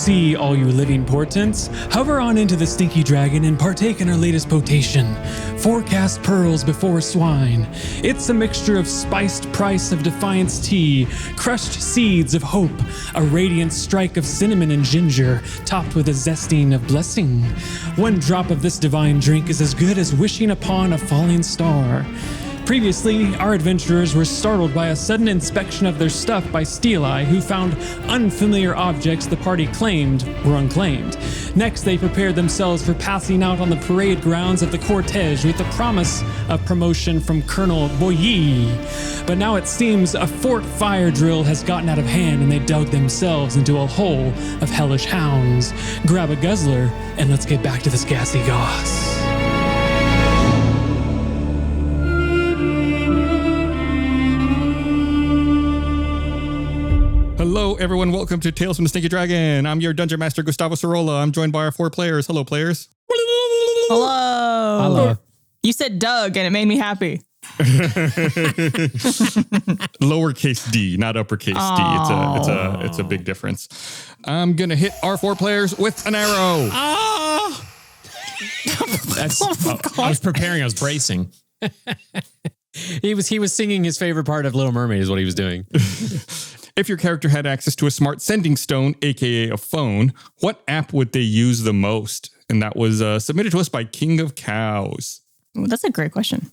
see, all you living portents. Hover on into the stinky dragon and partake in our latest potation. Forecast pearls before swine. It's a mixture of spiced price of defiance tea, crushed seeds of hope, a radiant strike of cinnamon and ginger, topped with a zesting of blessing. One drop of this divine drink is as good as wishing upon a falling star. Previously, our adventurers were startled by a sudden inspection of their stuff by Steel Eye, who found unfamiliar objects the party claimed were unclaimed. Next, they prepared themselves for passing out on the parade grounds of the cortege with the promise of promotion from Colonel Boyer. But now it seems a fort fire drill has gotten out of hand and they dug themselves into a hole of hellish hounds. Grab a guzzler and let's get back to this gassy goss. Hello, everyone. Welcome to Tales from the Stinky Dragon. I'm your Dungeon Master, Gustavo Sorolla. I'm joined by our 4 players. Hello, players. Hello. Hello. You said Doug, and it made me happy. Lowercase d, not uppercase d. It's a big difference. I'm gonna hit our 4 players with an arrow. That's. I was preparing. I was bracing. He was singing his favorite part of Little Mermaid. Is what he was doing. If your character had access to a smart sending stone, aka a phone, what app would they use the most? And that was submitted to us by King of Cows. Ooh, that's a great question.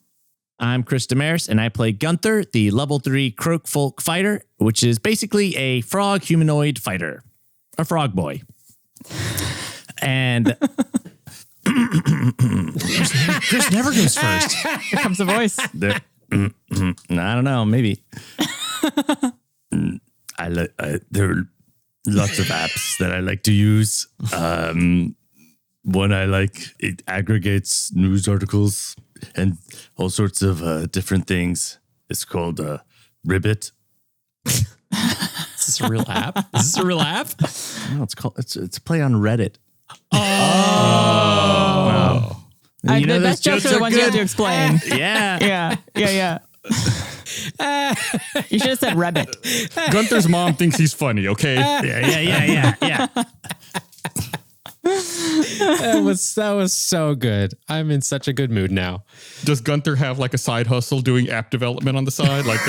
I'm Chris Damaris, and I play Gunther, the level 3 Croakfolk fighter, which is basically a frog humanoid fighter, a frog boy. And Chris never goes first. Here comes the voice. I don't know, maybe. There are lots of apps that I like to use. One I like, it aggregates news articles and all sorts of different things. It's called Ribbit. Is this a real app? Is this a real app? No, it's a play on Reddit. Oh. Wow. The best jokes are the ones you have to explain. Yeah. Yeah. You should have said Rebbit. Gunther's mom thinks he's funny, okay? Yeah. That was so good. I'm in such a good mood now. Does Gunther have like a side hustle doing app development on the side? Like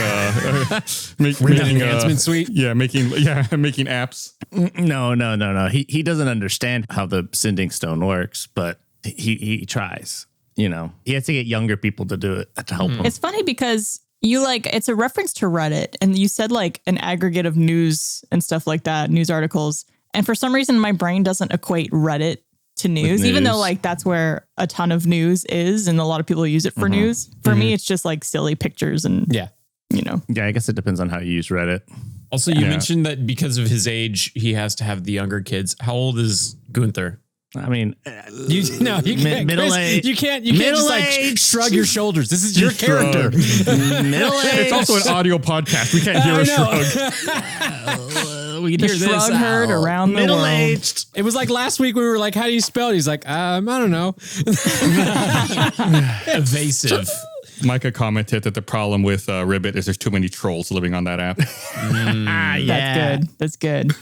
Making enhancement suite? Yeah, making apps. No. He doesn't understand how the sending stone works, but he tries. You know, he has to get younger people to do it to help him. It's funny because it's a reference to Reddit, and you said like an aggregate of news and stuff like that, news articles. And for some reason, my brain doesn't equate Reddit to news, even though like that's where a ton of news is, and a lot of people use it for news. For me, it's just like silly pictures and Yeah, I guess it depends on how you use Reddit. Also, you mentioned that because of his age, he has to have the younger kids. How old is Gunther? I mean, you can't. Middle Chris, age. You can't just like shrug your shoulders. This is your character. Middle age. It's also an audio podcast. We can't hear a shrug. We can the hear this. shrug heard around the world. Middle-aged. It was like last week we were like, how do you spell it? He's like, I don't know. Evasive. Micah commented that the problem with Ribbit is there's too many trolls living on that app. That's good.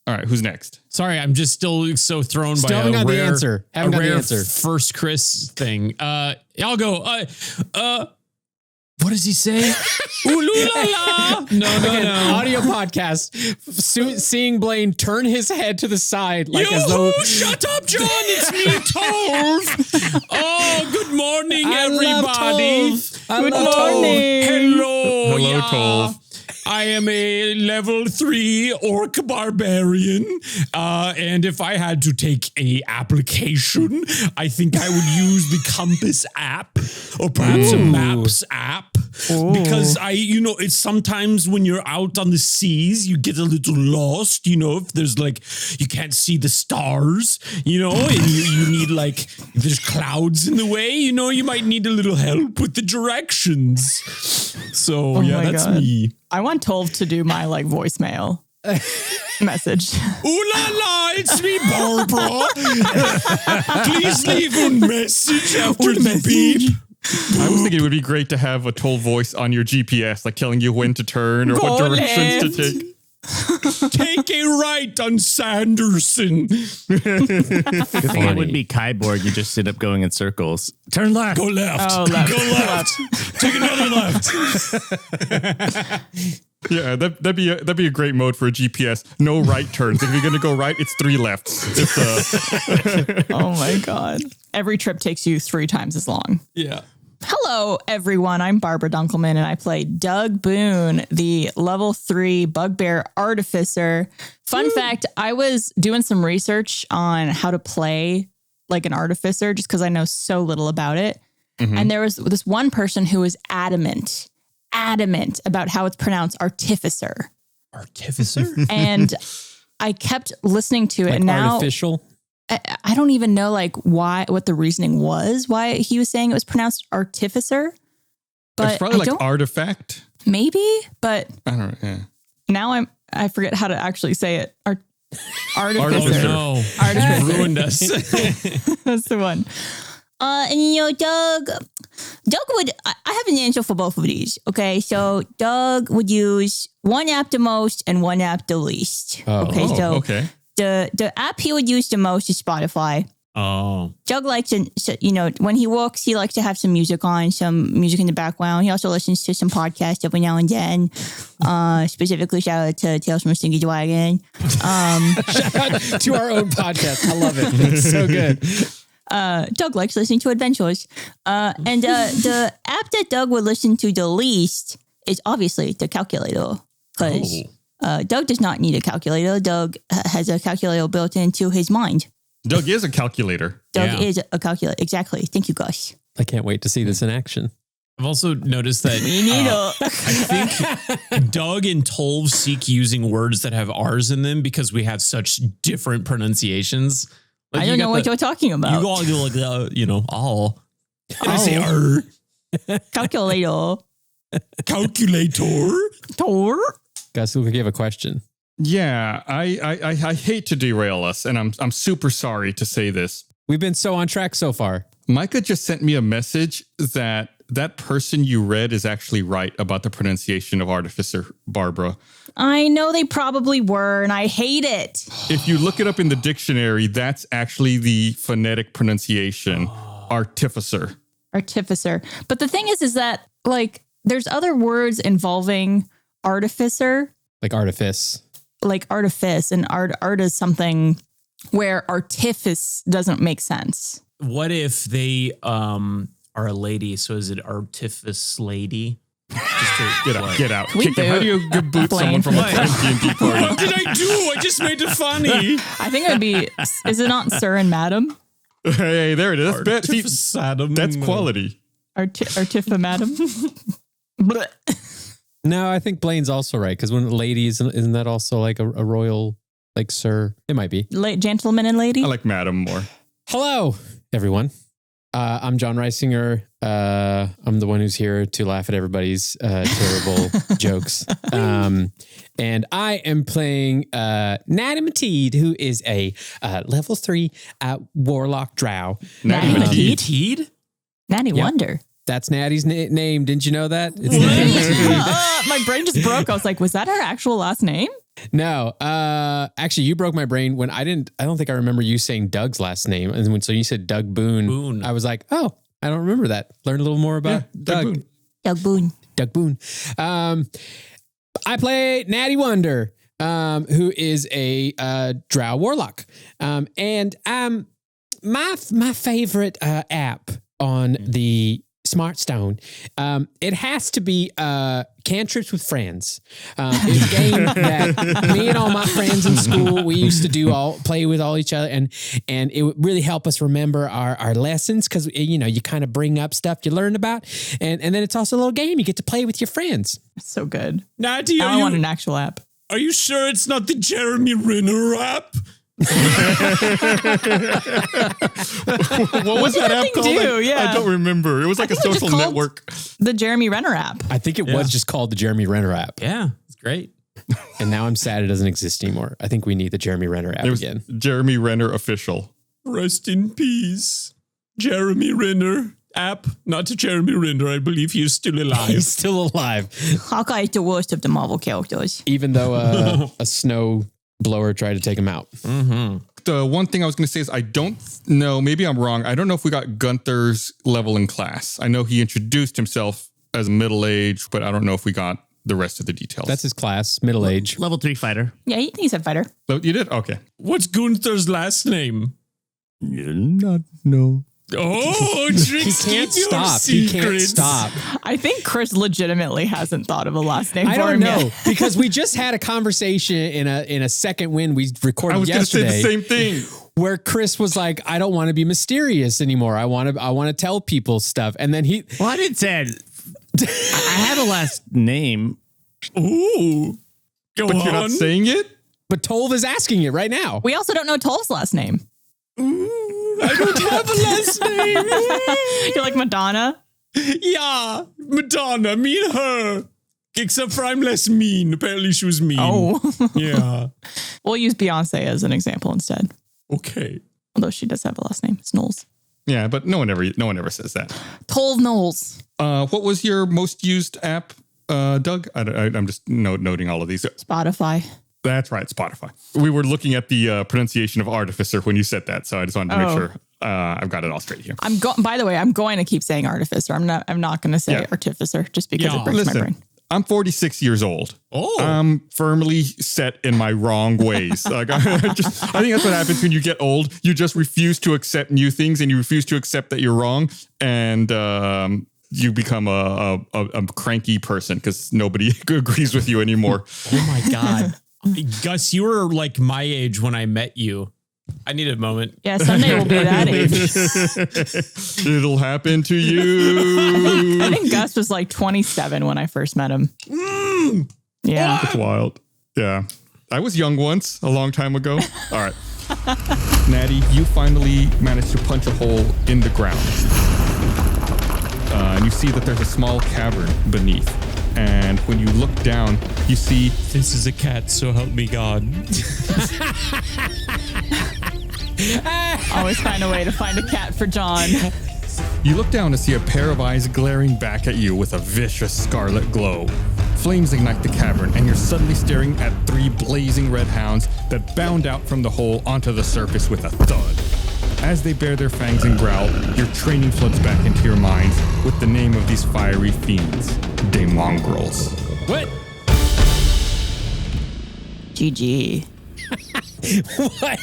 All right, who's next? Sorry, I'm just still so thrown by Haven't got the answer. First Chris thing. I'll go. What does he say? Ooh, la, la. No. Audio podcast. Seeing Blaine turn his head to the side like as though. Shut up, John. It's me, Tolv. Oh, good morning, everybody. Good morning. Hello, Hello, Tolv. I am a level 3 orc barbarian, and if I had to take a application, I think I would use the Compass app or perhaps a Maps app. Because it's sometimes when you're out on the seas, you get a little lost, if there's like, you can't see the stars, and you need like, there's clouds in the way, you might need a little help with the directions. So that's God. me. I want Tolv to do my like voicemail message. Ooh la la, it's me, Barbara. Please leave a message after the beep. I was thinking it would be great to have a Tolv voice on your GPS, like telling you when to turn or what directions to take. Take a right on Sanderson. Good thing it would be Kyborg. You just sit up going in circles. Turn left. Go left. Oh, left. Go left. Take another left. Yeah, that'd be a great mode for a GPS. No right turns. If you're gonna go right, it's 3 lefts. It's Oh my God. Every trip takes you 3 times as long. Yeah. Hello, everyone. I'm Barbara Dunkelman, and I play Doug Boone, the level 3 Bugbear Artificer. Fun fact, I was doing some research on how to play like an Artificer just because I know so little about it. Mm-hmm. And there was this one person who was adamant about how it's pronounced Artificer. Artificer? And I kept listening to it. Like and now artificial? I don't even know like what the reasoning was, why he was saying it was pronounced Artificer. But it's probably like artifact. Maybe, but I don't know. Yeah. now I forget how to actually say it. Artificer. Artificer. No. Artificer. You ruined us. That's the one. And Doug would, I have an answer for both of these. Okay. So Doug would use one app the most and one app the least. Okay. The app he would use the most is Spotify. Oh. Doug likes to, when he walks, he likes to have some music on, some music in the background. He also listens to some podcasts every now and then. Specifically, shout out to Tales from a Stinky Dragon. Shout out to our own podcast. I love it. It's so good. Doug likes listening to adventures. And the app that Doug would listen to the least is obviously the calculator. Because Doug does not need a calculator. Doug has a calculator built into his mind. Doug is a calculator. Doug is a calculator. Exactly. Thank you, Gus. I can't wait to see this in action. I've also noticed that I think Doug and Tolv seek using words that have R's in them because we have such different pronunciations. Like I don't know what you're talking about. You all go like, all. And I say R. Calculator. Calculator. Tor. Gus, look like you have a question. Yeah, I hate to derail us, and I'm super sorry to say this. We've been so on track so far. Micah just sent me a message that person you read is actually right about the pronunciation of Artificer, Barbara. I know they probably were, and I hate it. If you look it up in the dictionary, that's actually the phonetic pronunciation, Artificer. Artificer. But the thing is that, like, there's other words involving artificer. Like artifice. Like artifice, and art is something where artifice doesn't make sense. What if they are a lady? So is it artifice lady? Just to, Get out. We Kick him. How do you boot someone from a D&D party? What did I do? I just made it funny. I think it would be, is it not Sir and Madam? Hey, there it is. That's That's quality. Artifa Madam? No, I think Blaine's also right. Because when ladies, isn't that also like a royal, like sir? It might be. Gentleman and lady? I like Madam more. Hello, everyone. I'm John Reisinger. I'm the one who's here to laugh at everybody's terrible jokes. And I am playing Natty Mateed, who is a level 3 warlock drow. Natty Mateed? Natty Wonder. That's Natty's name. Didn't you know that? It's My brain just broke. I was like, was that her actual last name? No, actually, you broke my brain when I don't think I remember you saying Doug's last name. And when you said Doug Boone, I was like, oh, I don't remember that. Learn a little more about Doug. Doug Boone. Doug Boone. I play Natty Wonder, who is a drow warlock. And my favorite app on the Smart Stone. It has to be Cantrips with Friends. It's a game that me and all my friends in school, we used to play with all each other, and it would really help us remember our lessons because you kind of bring up stuff you learned about, and then it's also a little game you get to play with your friends. So good. Natty, I want an actual app. Are you sure it's not the Jeremy Renner app? What was that app called? I don't remember. It was like a social network. The Jeremy Renner app. I think it was just called the Jeremy Renner app. Yeah, it's great. And now I'm sad it doesn't exist anymore. I think we need the Jeremy Renner app again. Jeremy Renner official. Rest in peace, Jeremy Renner. app, not to Jeremy Renner. I believe he is still alive. He's still alive. Hawkeye is the worst of the Marvel characters. Even though a snow blower tried to take him out. The one thing I was going to say is I don't know, maybe I'm wrong. I don't know if we got Gunther's level in class. I know he introduced himself as middle-aged, but I don't know if we got the rest of the details. That's his class, middle age. Level 3 fighter. Yeah, he said fighter. Oh, you did? Okay. What's Gunther's last name? You not know. Oh, He can't stop. He can't stop. I think Chris legitimately hasn't thought of a last name I for don't him know yet. because we just had a conversation in a second wind we recorded I was going to say yesterday. the same thing. Where Chris was like, I don't want to be mysterious anymore. I want to tell people stuff. And then he, Well, I didn't say I have a last name. Ooh. Go But on. you're not saying it? but Tolv is asking it right now. We also don't know Tolv's last name. I don't have a last name. You're like Madonna. Yeah, Madonna, me and her. Except for I'm less mean. Apparently she was mean. Oh. Yeah. We'll use Beyonce as an example instead. Okay. Although she does have a last name. It's Knowles. Yeah, but no one ever says that. Tolv Knowles. What was your most used app, Doug? I'm just noting all of these. Spotify. That's right, Spotify. We were looking at the pronunciation of Artificer when you said that, so I just wanted to make sure I've got it all straight here. By the way, I'm going to keep saying Artificer. I'm not going to say Artificer just because it breaks my brain. I'm 46 years old. Oh. I'm firmly set in my wrong ways. Like I think that's what happens when you get old. You just refuse to accept new things, and you refuse to accept that you're wrong, and you become a cranky person because nobody agrees with you anymore. Oh my God. Gus, you were like my age when I met you. I need a moment. Yeah, someday we'll be that age. It'll happen to you. I think Gus was like 27 when I first met him. Yeah. It's wild. Yeah. I was young once, a long time ago. All right. Natty, you finally managed to punch a hole in the ground. And you see that there's a small cavern beneath. And when you look down, you see... This is a cat, so help me God. Always find a way to find a cat for John. You look down to see a pair of eyes glaring back at you with a vicious scarlet glow. Flames ignite the cavern, and you're suddenly staring at 3 blazing red hounds that bound out from the hole onto the surface with a thud. As they bare their fangs and growl, your training floods back into your minds with the name of these fiery fiends, daemongrels. What? GG. What?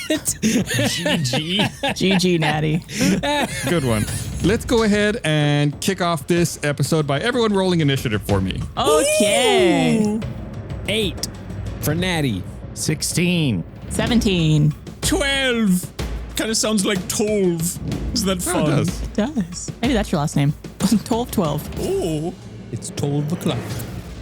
GG, Natty. Good one. Let's go ahead and kick off this episode by everyone rolling initiative for me. Okay. 8 for Natty. 16. 17. 12. Kind of sounds like Tolv. Is that fun? it does. It does. Maybe that's your last name. 12. Oh. It's 12 o'clock.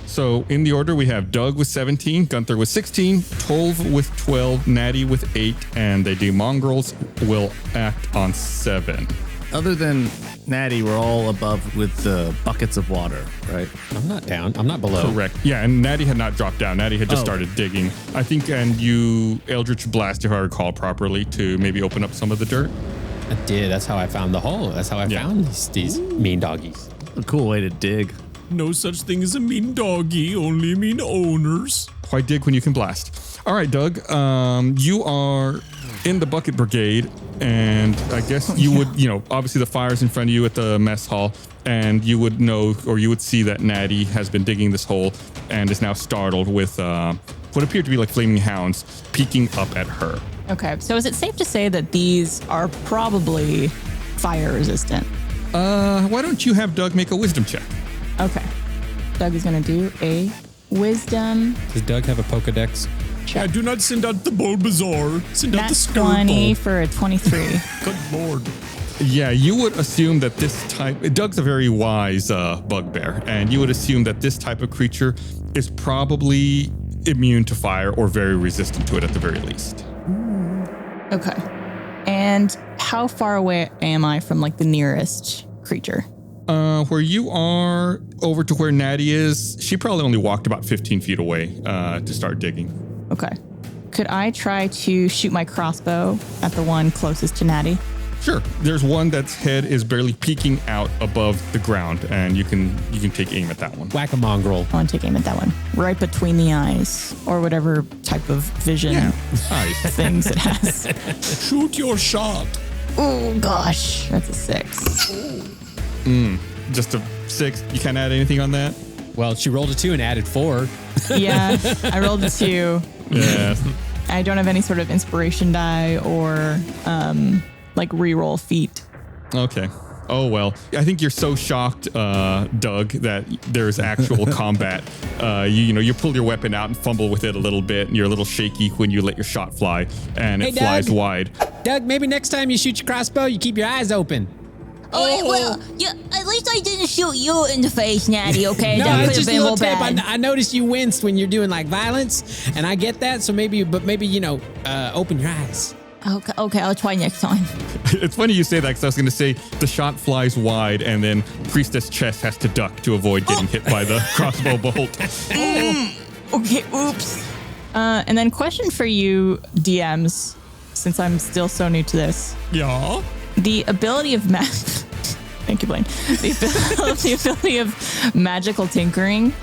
So in the order, we have Doug with 17, Gunther with 16, Tolv with 12, Natty with 8, and the daemongrels will act on 7. Other than Natty, we're all above with the buckets of water, right? I'm not down. I'm not below. Correct. Yeah, and Natty had not dropped down. Natty had just Oh. started digging. I think, and you Eldritch Blast, if I recall properly, to maybe open up some of the dirt. I did. That's how I found the hole. That's how I found these mean doggies. A cool way to dig. No such thing as a mean doggy, only mean owners. Why dig when you can blast? All right, Doug, you are in the bucket brigade, and I guess you would, obviously the fire's in front of you at the mess hall, and you would know, or you would see that Natty has been digging this hole and is now startled with what appear to be like flaming hounds peeking up at her. Okay, so is it safe to say that these are probably fire resistant? Why don't you have Doug make a wisdom check? Okay. Doug is going to do a wisdom. Does Doug have a Pokedex? Yeah, do not send out the Bulbasaur. Send out the That's Skirtle. 20 for a 23. Good lord. Yeah, you would assume that this type... Doug's a very wise bugbear, and you would assume that this type of creature is probably immune to fire or very resistant to it at the very least. Okay. And how far away am I from like the nearest creature? Where you are over to where Natty is, she probably only walked about 15 feet away to start digging. Okay. Could I try to shoot my crossbow at the one closest to Natty? Sure. There's one that's head is barely peeking out above the ground, and you can take aim at that one. Whack a mongrel. I want to take aim at that one. Right between the eyes, or whatever type of vision Nice. things it has. Shoot your shot. Oh, gosh. That's a 6. Just a 6. You can't add anything on that? Well, she rolled a 2 and added 4. Yeah, I rolled a 2. Yeah. I don't have any sort of inspiration die or like reroll feat. Okay. Oh, well. I think you're so shocked, Doug, that there's actual combat. You pull your weapon out and fumble with it a little bit, and you're a little shaky when you let your shot fly, and it flies Doug. wide. Doug, maybe next time you shoot your crossbow, you keep your eyes open. Oh, well, yeah, at least I didn't shoot you in the face, Natty, okay? No, That it's could have just a been little real tip. bad. I noticed you winced when you're doing like violence, and I get that. So maybe open your eyes. Okay, I'll try next time. It's funny you say that, because I was going to say the shot flies wide, and then Priestess Chess has to duck to avoid getting hit by the crossbow bolt. Okay, oops. And then question for you, DMs, since I'm still so new to this. Yeah. The ability of Thank you, Blaine. The ability of magical tinkering.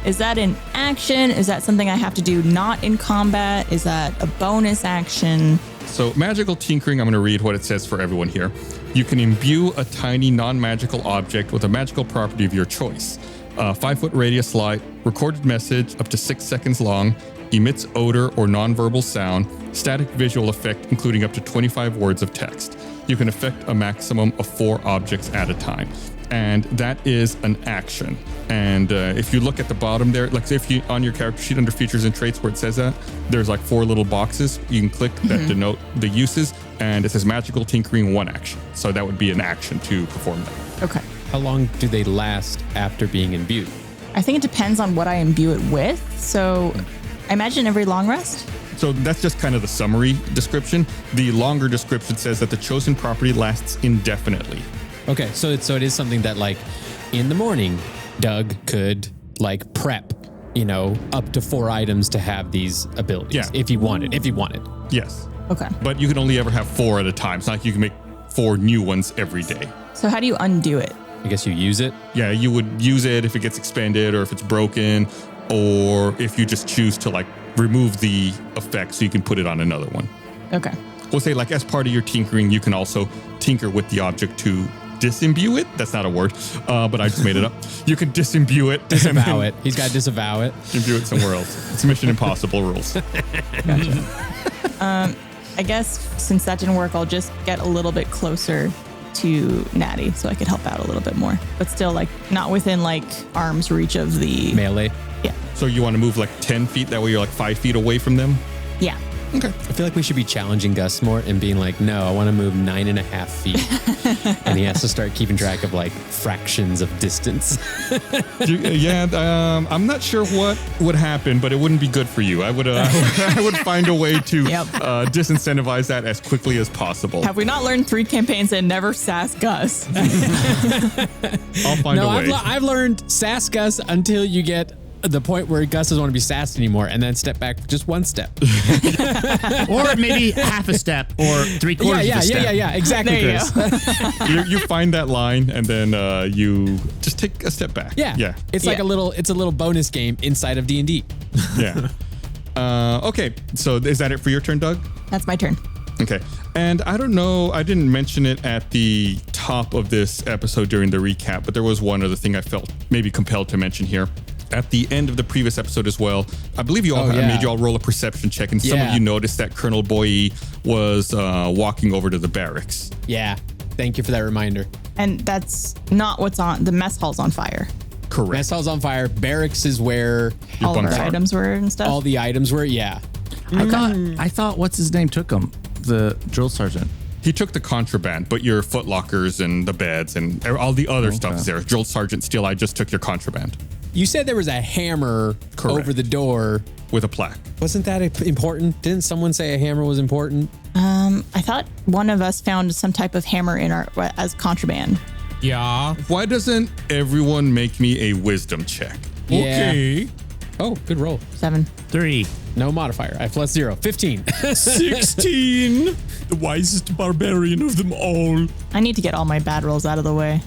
Is that an action? Is that something I have to do not in combat? Is that a bonus action? So magical tinkering, I'm going to read what it says for everyone here. You can imbue a tiny non-magical object with a magical property of your choice. 5-foot radius light, recorded message up to 6 seconds long, emits odor or non-verbal sound, static visual effect including up to 25 words of text. You can affect a maximum of 4 objects at a time. And that is an action. And if you look at the bottom there, like if you on your character sheet under features and traits where it says that, there's like 4 little boxes you can click that denote the uses, and it says magical tinkering 1 action. So that would be an action to perform that. Okay. How long do they last after being imbued? I think it depends on what I imbue it with. So I imagine every long rest. So that's just kind of the summary description. The longer description says that the chosen property lasts indefinitely. Okay, so it is something that like in the morning, Doug could like prep, up to 4 items to have these abilities. Yeah. If he wanted. Yes. Okay. But you can only ever have 4 at a time. It's not like you can make 4 new ones every day. So how do you undo it? I guess you use it. Yeah, you would use it if it gets expended or if it's broken, or if you just choose to like remove the effect so you can put it on another one. Okay. We'll say like as part of your tinkering, you can also tinker with the object to disimbue it. That's not a word, but I just made it up. You can disimbue it. Disavow it. He's got to disavow it. Imbue it somewhere else. It's Mission Impossible rules. I guess since that didn't work, I'll just get a little bit closer to Natty so I could help out a little bit more, but still like not within like arm's reach of the Melee. Yeah. So you want to move like 10 feet? That way you're like 5 feet away from them? Yeah. Okay. I feel like we should be challenging Gus more and being like, no, I want to move 9.5 feet. And he has to start keeping track of like fractions of distance. I'm not sure what would happen, but it wouldn't be good for you. I would find a way to disincentivize that as quickly as possible. Have we not learned 3 campaigns and never sass Gus? I'll find a way. I've learned sass Gus until you get the point where Gus doesn't want to be sassed anymore, and then step back just 1 step. Or maybe half a step or 3/4 of a step. Yeah, exactly, There you Chris. You find that line, and then you just take a step back. Yeah. It's like a little bonus game inside of D&D. Yeah. Okay, so is that it for your turn, Doug? That's my turn. Okay. And I don't know, I didn't mention it at the top of this episode during the recap, but there was one other thing I felt maybe compelled to mention here. At the end of the previous episode as well, I believe you all made you all roll a perception check, and some of you noticed that Colonel Boye was walking over to the barracks. Yeah. Thank you for that reminder. And that's not what's on the mess hall's on fire. Correct. Mess hall's on fire. Barracks is where All of bunks our are. items were and stuff. all the items were. Yeah. I thought what's his name took him, the drill sergeant. He took the contraband, but your footlockers and the beds and all the other stuff is there. Drill Sergeant Steele, I just took your contraband You said there was a hammer over the door. with a plaque. Wasn't that important? Didn't someone say a hammer was important? I thought one of us found some type of hammer in our as contraband. Yeah. Why doesn't everyone make me a wisdom check? Okay. Oh, good roll. 7. 3. No modifier. I have +0. 15. 16. the wisest barbarian of them all. I need to get all my bad rolls out of the way.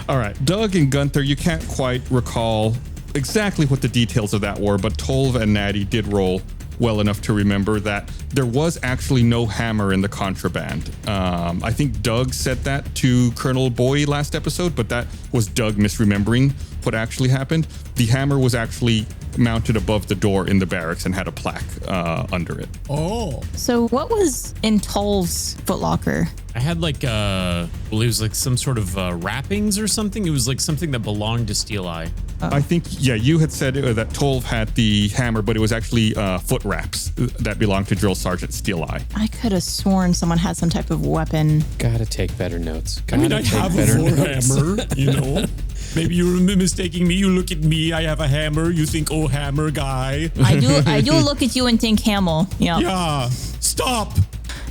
All right, Doug and Gunther, you can't quite recall exactly what the details of that were, but Tolv and Natty did roll well enough to remember that there was actually no hammer in the contraband. I think Doug said that to Colonel Boy last episode, but that was Doug misremembering what actually happened. The hammer was actually mounted above the door in the barracks and had a plaque under it. Oh. So what was in Tolv's footlocker? I had like it was like some sort of wrappings or something. It was like something that belonged to Steel Eye. I think, yeah, you had said that Tolv had the hammer, but it was actually foot wraps that belonged to Drill Sergeant Steel Eye. I could have sworn someone had some type of weapon. Gotta take better notes. I mean, I have a hammer, you know. Maybe you're mistaking me. You look at me. I have a hammer. You think, oh, hammer guy. I do look at you and think Hamel. Yeah. Yeah. Stop.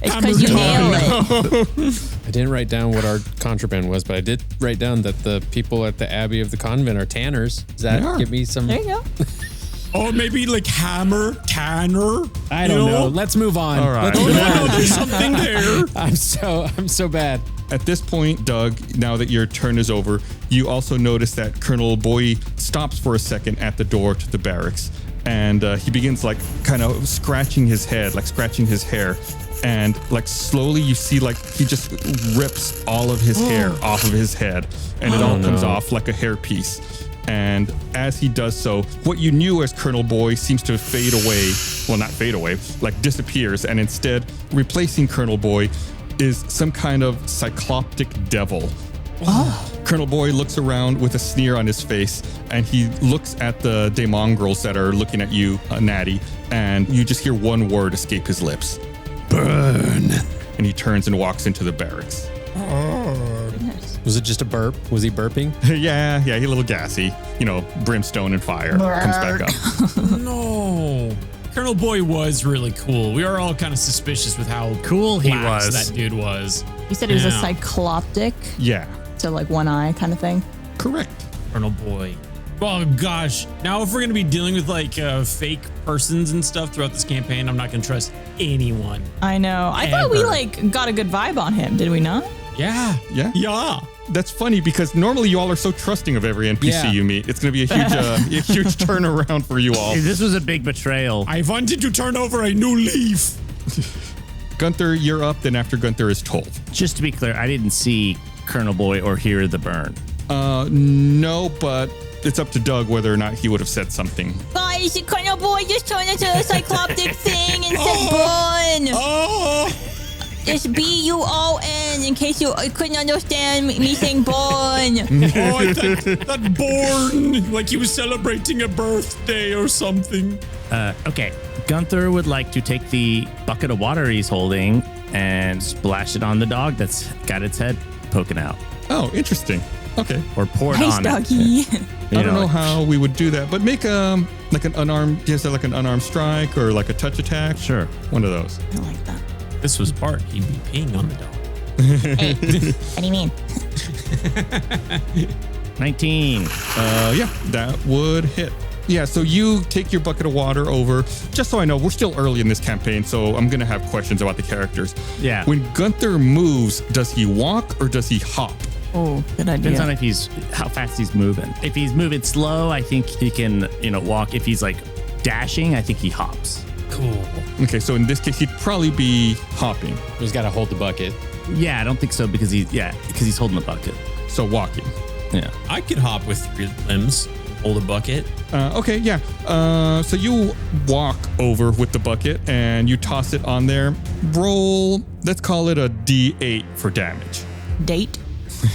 It's because you nail it. I didn't write down what our contraband was, but I did write down that the people at the Abbey of the Convent are tanners. Does that give me some? There you go. Or maybe like hammer, tanner. I don't know. Let's move on. All right. Let's move on. There's something there. I'm so bad. At this point, Doug, now that your turn is over, you also notice that Colonel Boy stops for a second at the door to the barracks, and he begins like kind of scratching his head, like scratching his hair. And like slowly you see like he just rips all of his hair off of his head, and it all comes off like a hairpiece. And as he does so, what you knew as Colonel Boy seems to fade away. Well, not fade away, like disappears. And instead, replacing Colonel Boy is some kind of cycloptic devil. Colonel Boy looks around with a sneer on his face, and he looks at the daemongrels that are looking at you, Natty, and you just hear one word escape his lips. Burn. And he turns and walks into the barracks. Was it just a burp? Was he burping? yeah, he's a little gassy. You know, brimstone and fire comes back up. No. Colonel Boy was really cool. We were all kind of suspicious with how Cool he lax was. that dude was. You said it was a Yeah. cycloptic, Yeah, so like one eye kind of thing. correct. Colonel Boy. Oh gosh. Now if we're going to be dealing with like fake persons and stuff throughout this campaign, I'm not going to trust anyone. I know. I thought we Ever. like got a good vibe on him, did we not? Yeah. Yeah. Yeah. That's funny because normally you all are so trusting of every NPC Yeah. you meet. It's going to be a huge turnaround for you all. Hey, this was a big betrayal. I wanted to turn over a new leaf. Gunther, you're up. Then after Gunther is told. Just to be clear, I didn't see Colonel Boy or hear the burn. No, but it's up to Doug whether or not he would have said something. Guys, Colonel Boy just turned into a cycloptic thing and said burn. Oh. It's B-U-O-N in case you couldn't understand me saying burn. Oh, that born, like he was celebrating a birthday or something. Okay, Gunther would like to take the bucket of water he's holding and splash it on the dog that's got its head poking out. Oh, interesting. Okay. Or pour it Nice on doggy. it. I don't know how we would do that, but make like an unarmed, like an unarmed strike or like a touch attack. Sure. One of those. I like that. If this was Bart, he'd be peeing on the dog. Hey, what do you mean? 19. Yeah, that would hit. Yeah, so you take your bucket of water over. Just so I know, we're still early in this campaign, so I'm going to have questions about the characters. Yeah. When Gunther moves, does he walk or does he hop? Oh, good Depends on idea. how fast he's moving. If he's moving slow, I think he can, walk. If he's like dashing, I think he hops. Cool. Okay, so in this case, he'd probably be hopping. He's got to hold the bucket. Yeah, I don't think so because he's holding the bucket. So walking. Yeah. I could hop with 3 limbs, hold a bucket. Okay, yeah. So you walk over with the bucket and you toss it on there. Roll, let's call it a D8 for damage. Date.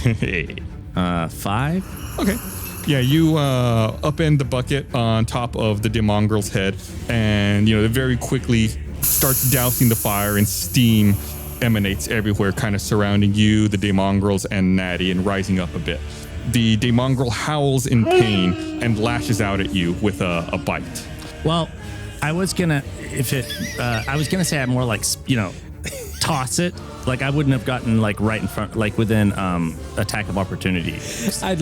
5. Okay. Yeah, you upend the bucket on top of the daemongrel's head, and it very quickly starts dousing the fire, and steam emanates everywhere, kind of surrounding you, the daemongrels, and Natty, and rising up a bit. The daemongrel howls in pain and lashes out at you with a bite. Well, I was gonna say I'm more like toss it. Like I wouldn't have gotten like right in front, like within attack of opportunity. I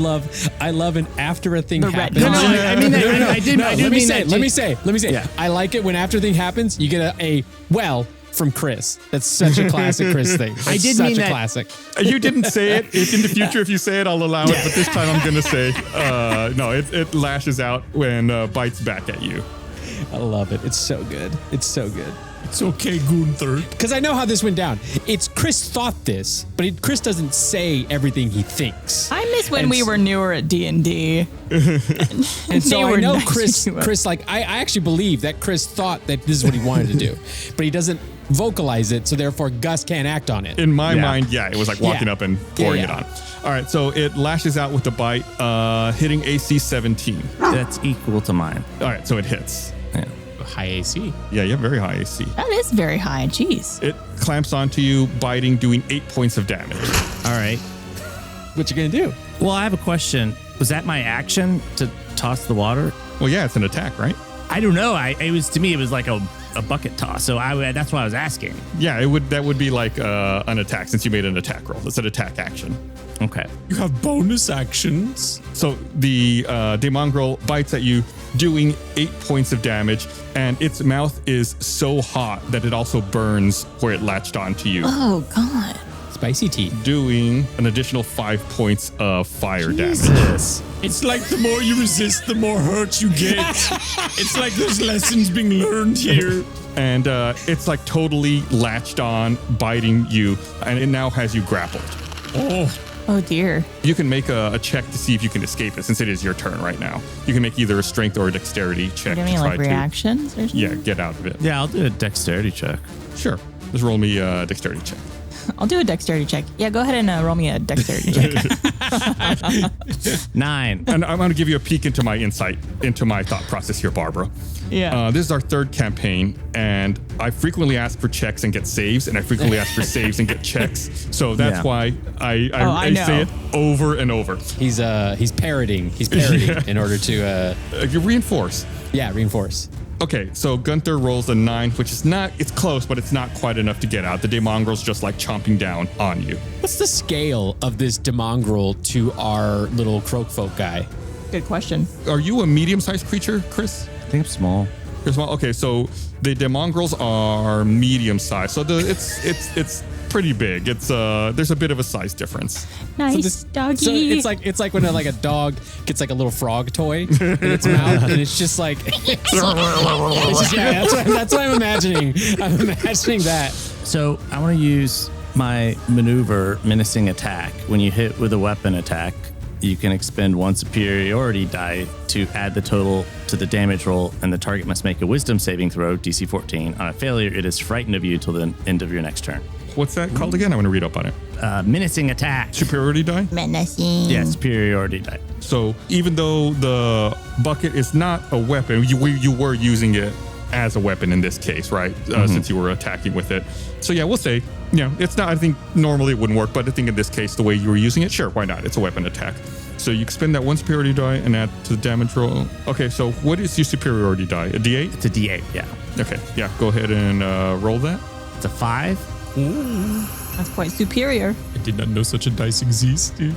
love an after a thing The happens. retcon. I mean, I did Let me mean say. that. Let me say. Yeah. I like it when after a thing happens, you get a from Chris. That's such a classic Chris thing. I did such mean a that- classic. You didn't say it. In the future, if you say it, I'll allow it. But this time I'm going to say, no, it lashes out when bites back at you. I love it. It's so good. It's so good. It's okay, Gunther. Because I know how this went down. It's Chris thought this, but Chris doesn't say everything he thinks. I miss when And we were newer at D&D. And so They I were know nice to us. Chris, like, I actually believe that Chris thought that this is what he wanted to do, but he doesn't vocalize it, so therefore Gus can't act on it. In my mind, yeah, it was like walking Yeah. up and pouring Yeah, yeah. it on. All right, so it lashes out with the bite, hitting AC 17. That's equal to mine. All right, so it hits. Yeah. High AC. Yeah, you have very high AC. That is very high. Jeez. It clamps onto you, biting, doing 8 points of damage. All right. What you gonna do? Well, I have a question. Was that my action to toss the water? Well, yeah, it's an attack, right? I don't know. It was like a bucket toss. So that's why I was asking. Yeah, that would be like an attack since you made an attack roll. It's an attack action. Okay. You have bonus actions. So the daemongrel bites at you, doing 8 points of damage, and its mouth is so hot that it also burns where it latched onto you, Oh, God. Spicy tea. doing an additional 5 points of fire damage. It's like the more you resist, the more hurt you get. It's like there's lessons being learned here. And it's like totally latched on, biting you, and it now has you grappled. Oh, dear. You can make a check to see if you can escape it, since it is your turn right now. You can make either a strength or a dexterity check Give to me try like to reactions or something? yeah, get out of it. Yeah, I'll do a dexterity check. Sure. Just roll me a dexterity check. I'll do a dexterity check. Yeah, go ahead and roll me a dexterity check. 9. And I'm going to give you a peek into my insight, into my thought process here, Barbara. Yeah. This is our third campaign, and I frequently ask for checks and get saves, and I frequently ask for saves and get checks. So that's Yeah. why I I say know. it over and over. He's parroting. He's parroting in order to You reinforce. reinforce. Okay, so Gunther rolls a 9, which is it's close, but it's not quite enough to get out. The daemongrel's just like chomping down on you. What's the scale of this daemongrel to our little croakfolk guy? Good question. Are you a medium-sized creature, Chris? I think I'm small. You're small? Okay, so the daemongrels are medium-sized. So it's pretty big. It's there's a bit of a size difference. Nice doggy. So it's like when a dog gets like a little frog toy in its mouth, and it's just like it's just, yeah, that's what I'm imagining. I'm imagining that. So I want to use my maneuver menacing attack. When you hit with a weapon attack, you can expend one superiority die to add the total to the damage roll, and the target must make a wisdom saving throw, DC 14. On a failure, it is frightened of you till the end of your next turn. What's that called again? I want to read up on it. Menacing attack. Superiority die? Menacing. Yeah, superiority die. So even though the bucket is not a weapon, you were using it as a weapon in this case, right? Since you were attacking with it. So yeah, we'll say, it's not, I think normally it wouldn't work, but I think in this case, the way you were using it, sure, why not? It's a weapon attack. So you expend that one superiority die and add to the damage roll. Okay, so what is your superiority die? A D8? It's a D8, yeah. Okay, yeah, go ahead and roll that. It's a 5. That's quite superior. I did not know such a dice existed.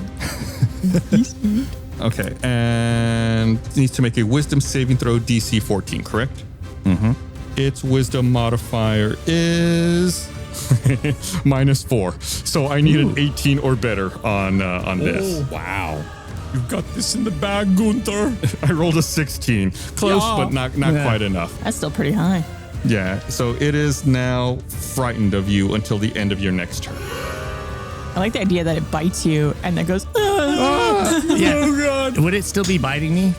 Okay, and it needs to make a wisdom saving throw DC 14, correct? Mm-hmm. Its wisdom modifier is -4. So I need an 18 or better on this. Wow. You've got this in the bag, Gunther. I rolled a 16. Close, Yeah. but not quite enough. That's still pretty high. Yeah, so it is now frightened of you until the end of your next turn. I like the idea that it bites you and then goes, Yeah. Oh, God. Would it still be biting me?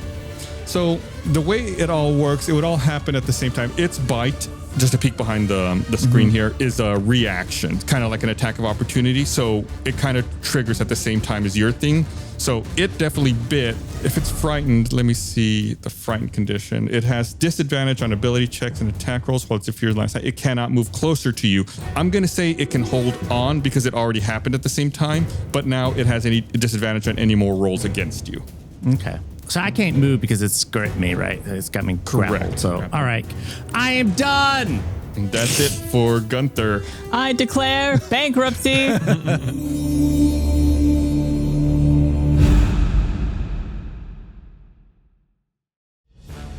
So the way it all works, it would all happen at the same time. Its bite, just a peek behind the screen here, is a reaction, kind of like an attack of opportunity. So it kind of triggers at the same time as your thing. So it definitely bit. If it's frightened, let me see the frightened condition. It has disadvantage on ability checks and attack rolls while it's a feared line of sight. It cannot move closer to you. I'm going to say it can hold on because it already happened at the same time, but now it has any disadvantage on any more rolls against you. Okay. So I can't move because it's gripped me, right? It's got me grappled. Correct. So, all right. I am done. And that's it for Gunther. I declare bankruptcy.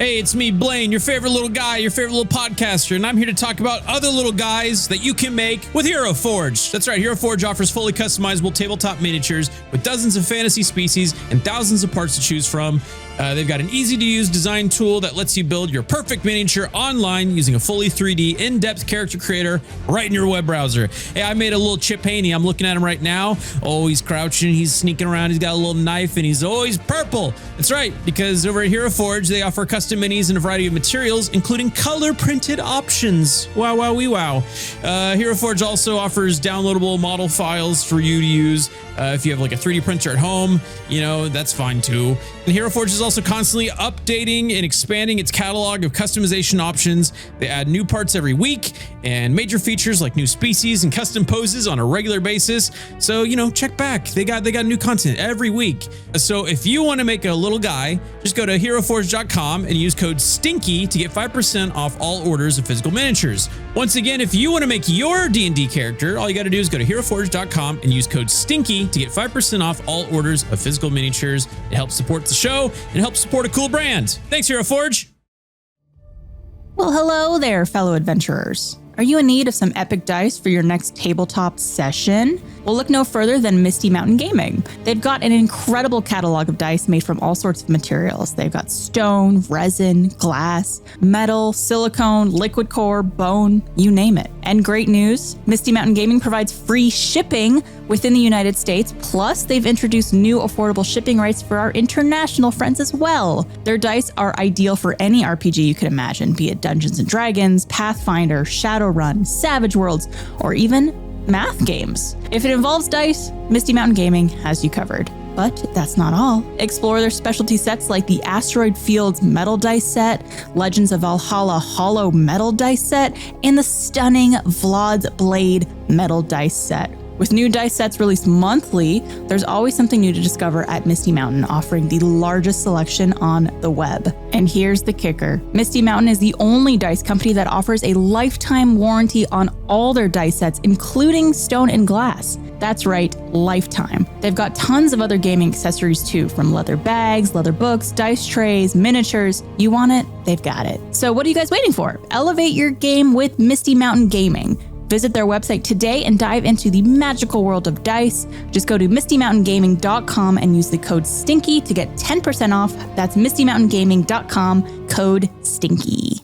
Hey, it's me, Blaine, your favorite little guy, your favorite little podcaster, and I'm here to talk about other little guys that you can make with Hero Forge. That's right, Hero Forge offers fully customizable tabletop miniatures with dozens of fantasy species and thousands of parts to choose from. They've got an easy-to-use design tool that lets you build your perfect miniature online using a fully 3D in-depth character creator right in your web browser. Hey, I made a little Chip Haney. I'm looking at him right now. Oh, he's crouching. He's sneaking around. He's got a little knife, and he's always purple. That's right, because over at Hero Forge, they offer custom minis in a variety of materials, including color-printed options. Wow, wow, wee, wow. Hero Forge also offers downloadable model files for you to use. If you have like a 3D printer at home, you know, that's fine too. And Hero Forge is also constantly updating and expanding its catalog of customization options. They add new parts every week and major features like new species and custom poses on a regular basis. So, you know, check back. They got new content every week. So if you want to make a little guy, just go to heroforge.com and use code STINKY to get 5% off all orders of physical miniatures. Once again, if you want to make your D&D character, all you got to do is go to heroforge.com and use code STINKY to get 5% off all orders of physical miniatures. It helps support the show and helps support a cool brand. Thanks, Hero Forge. Well, hello there, fellow adventurers. Are you in need of some epic dice for your next tabletop session? Well, look no further than Misty Mountain Gaming. They've got an incredible catalog of dice made from all sorts of materials. They've got stone, resin, glass, metal, silicone, liquid core, bone, you name it. And great news, Misty Mountain Gaming provides free shipping within the United States, plus they've introduced new affordable shipping rates for our international friends as well. Their dice are ideal for any RPG you could imagine, be it Dungeons & Dragons, Pathfinder, Shadowrun, Savage Worlds, or even math games. If it involves dice, Misty Mountain Gaming has you covered. But that's not all. Explore their specialty sets like the Asteroid Fields Metal Dice Set, Legends of Valhalla Hollow Metal Dice Set, and the stunning Vlad's Blade Metal Dice Set. With new dice sets released monthly, there's always something new to discover at Misty Mountain, offering the largest selection on the web. And here's the kicker. Misty Mountain is the only dice company that offers a lifetime warranty on all their dice sets, including stone and glass. That's right, lifetime. They've got tons of other gaming accessories too, from leather bags, leather books, dice trays, miniatures. You want it? They've got it. So what are you guys waiting for? Elevate your game with Misty Mountain Gaming. Visit their website today and dive into the magical world of dice. Just go to mistymountaingaming.com and use the code STINKY to get 10% off. That's mistymountaingaming.com, code STINKY.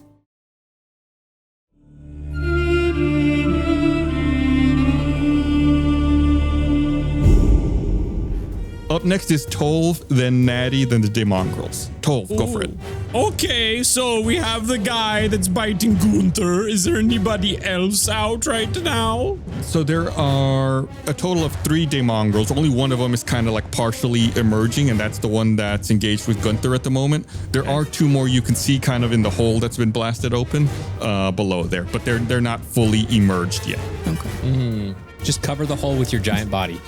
Up next is Tolv, then Natty, then the daemongrels. Tolv, go for it. Okay, so we have the guy that's biting Gunther. Is there anybody else out right now? So there are a total of 3 daemongrels. Only one of them is kind of like partially emerging, and that's the one that's engaged with Gunther at the moment. There are 2 more you can see kind of in the hole that's been blasted open below there, but they're not fully emerged yet. Okay. Just cover the hole with your giant body.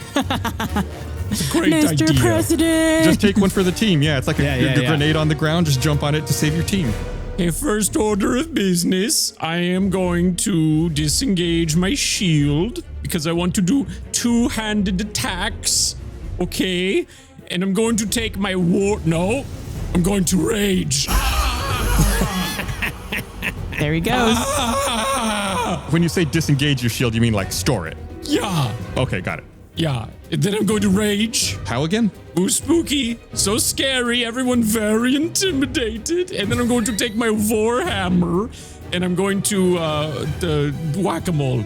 It's a great Mr. idea. President! Just take one for the team. Yeah, it's like a grenade on the ground. Just jump on it to save your team. Okay, first order of business, I am going to disengage my shield because I want to do 2-handed attacks. Okay, and I'm going to take my No, I'm going to rage. There he goes. When you say disengage your shield, you mean like store it? Yeah. Okay, got it. Yeah, and then I'm going to rage. How again? Ooh, spooky, so scary, everyone very intimidated. And then I'm going to take my Warhammer and I'm going to whack-a-mole.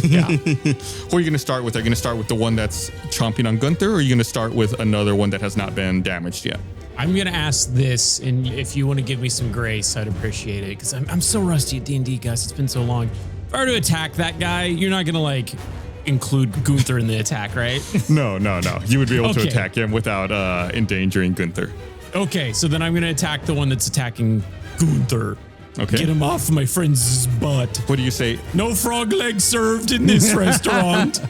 Yeah. Who are you going to start with? Are you going to start with the one that's chomping on Gunther, or are you going to start with another one that has not been damaged yet? I'm going to ask this, and if you want to give me some grace, I'd appreciate it, because I'm so rusty at D&D, guys. It's been so long. If I were to attack that guy, you're not going to, like, include Gunther in the attack, right? No. You would be able to attack him without endangering Gunther. Okay, so then I'm going to attack the one that's attacking Gunther. Okay. Get him off my friend's butt. What do you say? No frog legs served in this restaurant.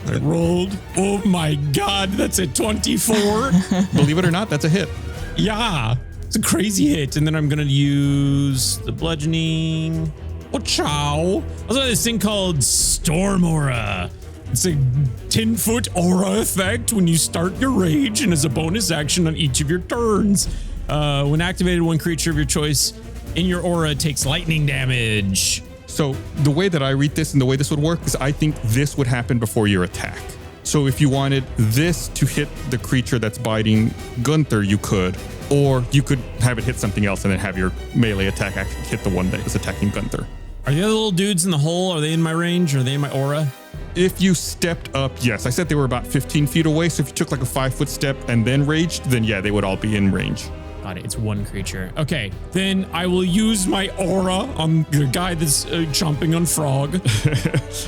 I rolled. Oh my God, that's a 24. Believe it or not, that's a hit. Yeah, it's a crazy hit. And then I'm going to use the bludgeoning. Oh, chow. Also, this thing called Storm Aura. It's a 10-foot aura effect when you start your rage and as a bonus action on each of your turns. When activated, one creature of your choice in your aura takes lightning damage. So the way that I read this and the way this would work is I think this would happen before your attack. So if you wanted this to hit the creature that's biting Gunther, you could. Or you could have it hit something else and then have your melee attack actually hit the one that is attacking Gunther. Are the other little dudes in the hole, are they in my range? Are they in my aura? If you stepped up, yes. I said they were about 15 feet away. So if you took like a 5-foot step and then raged, then yeah, they would all be in range. Got it. It's one creature. Okay, then I will use my aura on the guy that's chomping on Frog.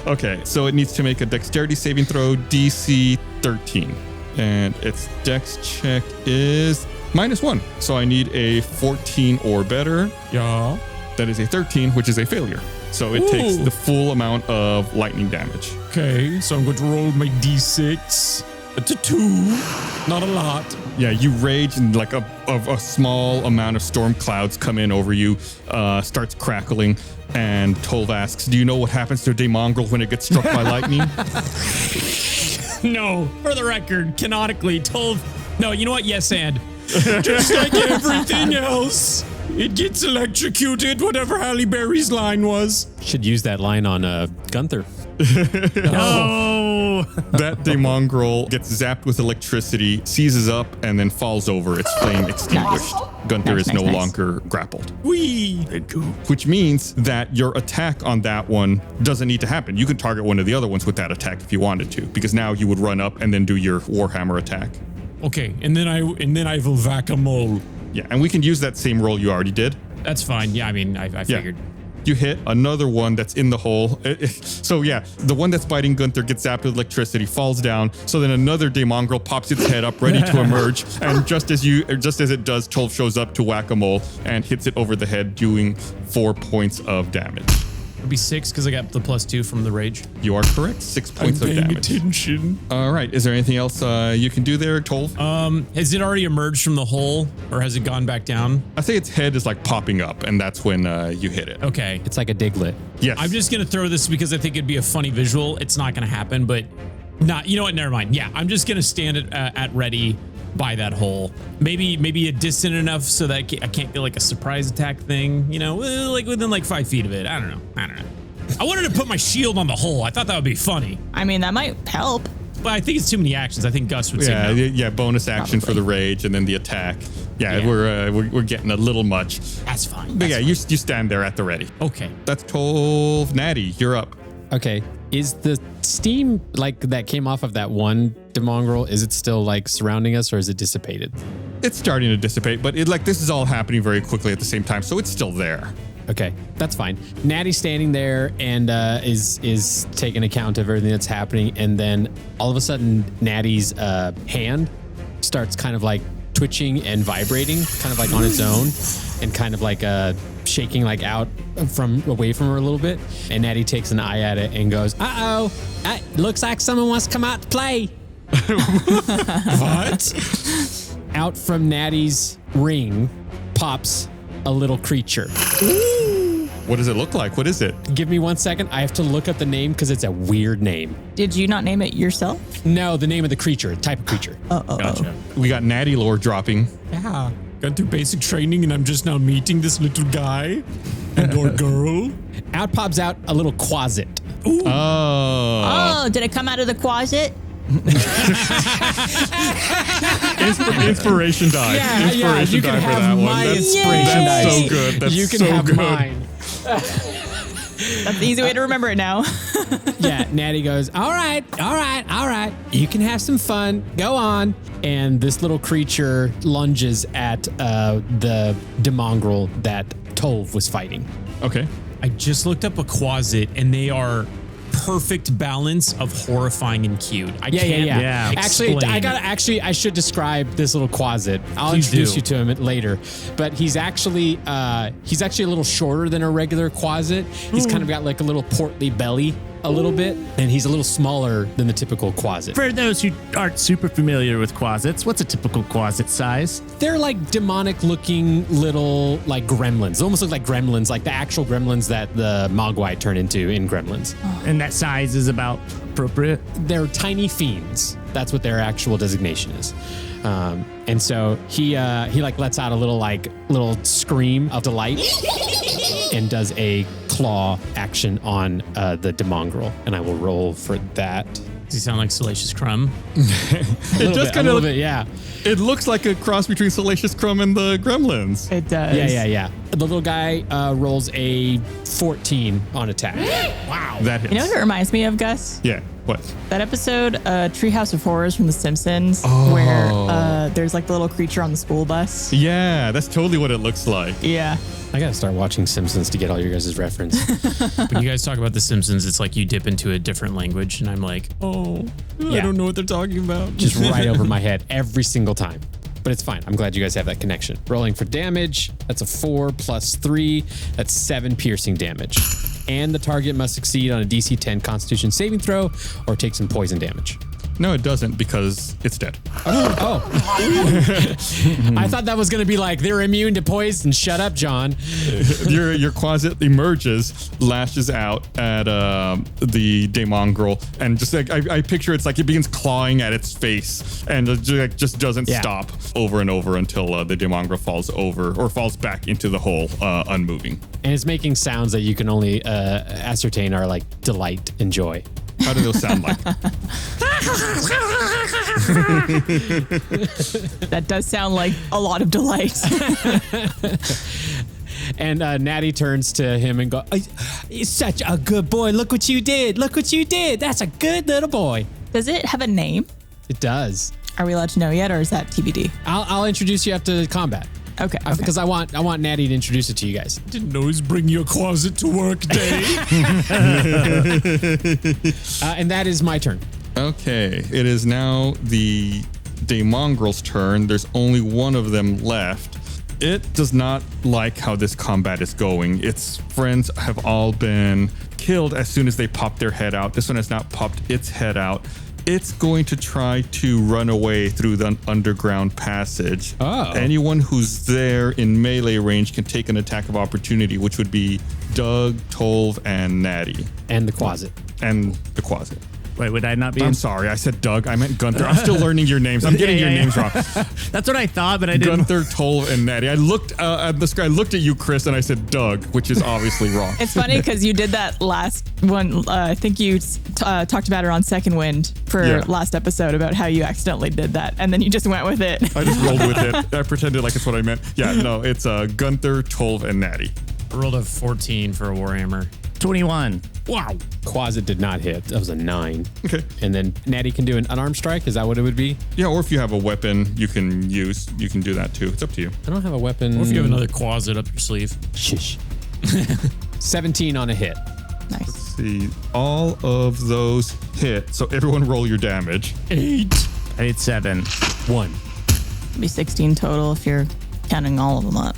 Okay, so it needs to make a dexterity saving throw, DC 13. And its dex check is -1. So I need a 14 or better. Yeah. That is a 13, which is a failure. So it takes the full amount of lightning damage. Okay, so I'm going to roll my D6. It's a 2. Not a lot. Yeah, you rage and like a small amount of storm clouds come in over you, starts crackling, and Tolv asks, do you know what happens to a daemongrel when it gets struck by lightning? No, for the record, canonically, Tolv. No, you know what? Yes, and. Just like everything else. It gets electrocuted, whatever Halle Berry's line was. Should use that line on Gunther. No! That daemongrel gets zapped with electricity, seizes up, and then falls over, its flame extinguished. Gunther is no longer grappled. Whee! Which means that your attack on that one doesn't need to happen. You can target one of the other ones with that attack if you wanted to, because now you would run up and then do your Warhammer attack. Okay, and then I will whack-a-mole. Yeah, and we can use that same roll you already did. That's fine. Yeah, I mean, I figured. You hit another one that's in the hole. So yeah, the one that's biting Gunther gets zapped with electricity, falls down. So then another daemongrel pops its head up, ready to emerge. And just as it does, Tolv shows up to whack-a-mole and hits it over the head, doing 4 points of damage. It'd be 6 because I got the +2 from the rage. You are correct. 6 points of damage. Attention. All right. Is there anything else you can do there, Tolv? Has it already emerged from the hole, or has it gone back down? I say its head is like popping up, and that's when you hit it. Okay. It's like a Diglett. Yes. I'm just gonna throw this because I think it'd be a funny visual. It's not gonna happen, but not. You know what? Never mind. Yeah, I'm just gonna stand at ready by that hole. Maybe a distant enough so that I can't get like a surprise attack thing. You know, like within like 5 feet of it. I don't know. I wanted to put my shield on the hole. I thought that would be funny. I mean, that might help. But I think it's too many actions. I think Gus would say no. Yeah, bonus action for the rage and then the attack. Yeah. We're getting a little much. That's fine. But you stand there at the ready. Okay. That's Tolv. Natty, you're up. Okay. Is the steam like that came off of that one daemongrel, is it still like surrounding us or is it dissipated? It's starting to dissipate, but this is all happening very quickly at the same time, so it's still there. Okay, that's fine. Natty's standing there and is taking account of everything that's happening, and then all of a sudden, Natty's hand starts kind of like twitching and vibrating, kind of like on its own, and kind of like shaking like out away from her a little bit. And Natty takes an eye at it and goes, "Uh-oh, looks like someone wants to come out to play." What? Out from Natty's ring pops a little creature. What does it look like? What is it? Give me 1 second. I have to look up the name because it's a weird name. Did you not name it yourself? No, the name of the creature, type of creature. Gotcha. We got Natty lore dropping. Yeah. Got through basic training and I'm just now meeting this little guy or girl. Out pops out a little closet. Ooh. Oh, did it come out of the closet? Inspiration die. Yeah, you can have my inspiration die. That's so good. That's you can so have good. mine. That's the easy way to remember it now. Yeah, Natty goes, all right. You can have some fun. Go on. And this little creature lunges at the daemongrel that Tolv was fighting. Okay. I just looked up a quasit and they are perfect balance of horrifying and cute. I can't explain. Actually, I should describe this little quasit. I'll Please introduce do. you to him later. But he's actually a little shorter than a regular quasit. He's kind of got like a little portly belly a little bit, and he's a little smaller than the typical quasit. For those who aren't super familiar with quasits, what's a typical quasit size? They're like demonic-looking little like gremlins. They almost look like gremlins, like the actual gremlins that the Mogwai turn into in Gremlins. And that size is about appropriate? They're tiny fiends. That's what their actual designation is. And so he like lets out a little scream of delight and does a claw action on the daemongrel, and I will roll for that. Does he sound like Salacious Crumb? It just kind of, yeah. it looks like a cross between Salacious Crumb and the Gremlins. It does. Yeah. The little guy rolls a 14 on attack. Wow. That hits. You know what it reminds me of, Gus? Yeah. What? That episode, Treehouse of Horrors from The Simpsons, where there's like the little creature on the school bus. Yeah, that's totally what it looks like. Yeah. I gotta start watching Simpsons to get all your guys' reference. When you guys talk about The Simpsons, it's like you dip into a different language, and I'm like, I don't know what they're talking about. Just right over my head every single time. But it's fine. I'm glad you guys have that connection. Rolling for damage. That's a 4 plus 3. That's 7 piercing damage. And the target must succeed on a DC 10 Constitution saving throw or take some poison damage. No, it doesn't because it's dead. Oh. I thought that was going to be like, they're immune to poison. Shut up, John. Your quasit emerges, lashes out at the daemongrel, and just like I picture it's like it begins clawing at its face, and it just doesn't stop over and over until the daemongrel falls over or falls back into the hole, unmoving. And it's making sounds that you can only ascertain are like delight and joy. How do those sound like? That does sound like a lot of delight. And Natty turns to him and goes, "You're such a good boy. Look what you did. Look what you did. That's a good little boy." Does it have a name? It does. Are we allowed to know yet, or is that TBD? I'll introduce you after combat. Okay. Because I want Natty to introduce it to you guys. Didn't always bring your closet to work day. And that is my turn. Okay, it is now the daemongrel's turn. There's only one of them left. It does not like how this combat is going. Its friends have all been killed as soon as they pop their head out. This one has not popped its head out. It's going to try to run away through the underground passage. Oh. Anyone who's there in melee range can take an attack of opportunity, which would be Doug, Tolv, and Natty. And the quasit. And the quasit. Wait, would I not be? I'm sorry, I said Doug. I meant Gunther. I'm still learning your names. I'm getting your names wrong. That's what I thought, but I didn't. Gunther, Tolv, and Natty. I looked at the screen. I looked at you, Chris, and I said Doug, which is obviously wrong. It's funny because you did that last one. I think you talked about it on Second Wind for last episode about how you accidentally did that, and then you just went with it. I just rolled with it. I pretended like it's what I meant. Yeah, no, it's Gunther, Tolv, and Natty. I rolled a 14 for a Warhammer. 21. Wow. Quasit did not hit. That was a 9. Okay. And then Natty can do an unarmed strike. Is that what it would be? Yeah, or if you have a weapon you can use, you can do that too. It's up to you. I don't have a weapon. Or if you have another quasit up your sleeve. Shush. 17 on a hit. Nice. See, all of those hit. So everyone roll your damage. 8. I did 7. 1. It'd be 16 total if you're counting all of them up.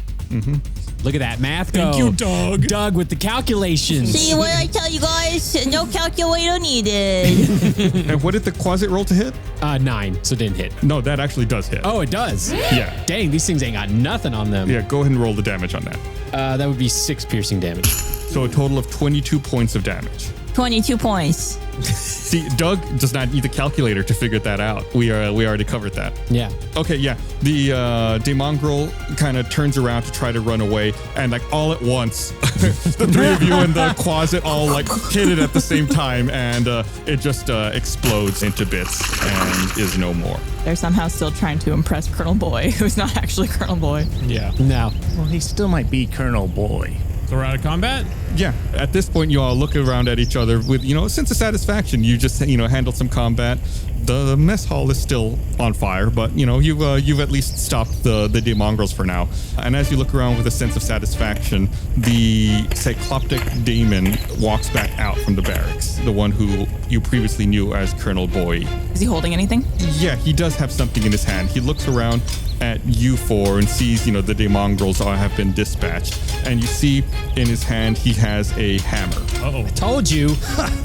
Look at that math go. Thank you, Doug. Doug with the calculations. See what I tell you guys? No calculator needed. And what did the quasit roll to hit? 9, so it didn't hit. No, that actually does hit. Oh, it does? Yeah. Dang, these things ain't got nothing on them. Yeah, go ahead and roll the damage on that. That would be 6 piercing damage. So a total of 22 points of damage. 22 points. See, Doug does not need the calculator to figure that out. We already covered that. Yeah. Okay, yeah. The daemongrel kind of turns around to try to run away, and like all at once, the three of you and the quasit all like hit it at the same time, and it just explodes into bits and is no more. They're somehow still trying to impress Colonel Boy, who's not actually Colonel Boy. Yeah. No. Well, he still might be Colonel Boy. So we're out of combat? Yeah. At this point, you all look around at each other with, a sense of satisfaction. You just, handled some combat. The mess hall is still on fire, but, you've at least stopped the daemongrels for now. And as you look around with a sense of satisfaction, the cycloptic daemon walks back out from the barracks, the one who you previously knew as Colonel Boy. Is he holding anything? Yeah, he does have something in his hand. He looks around at you four and sees, the daemongrels have been dispatched. And you see in his hand, he has a hammer. Uh-oh. Told you.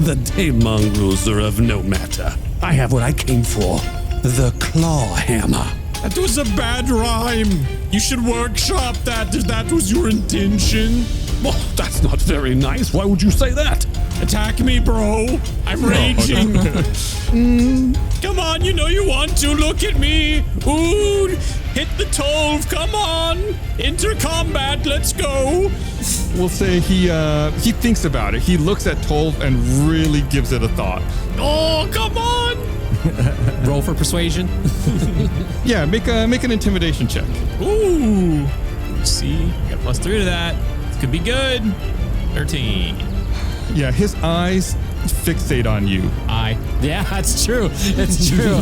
The daemongrels are of no matter. I have what I came for. The claw hammer. That was a bad rhyme. You should workshop that if that was your intention. Oh, that's not very nice. Why would you say that? Attack me, bro. I'm raging. Come on, you know you want to. Look at me. Ooh, hit the 12. Come on. Enter combat. Let's go. We'll say he thinks about it. He looks at Tolv and really gives it a thought. Oh, come on. Roll for persuasion. Yeah, make an intimidation check. Ooh. Let's see. Got +3 to that. This could be good. 13. Yeah, his eyes fixate on you. Yeah, that's true. It's true.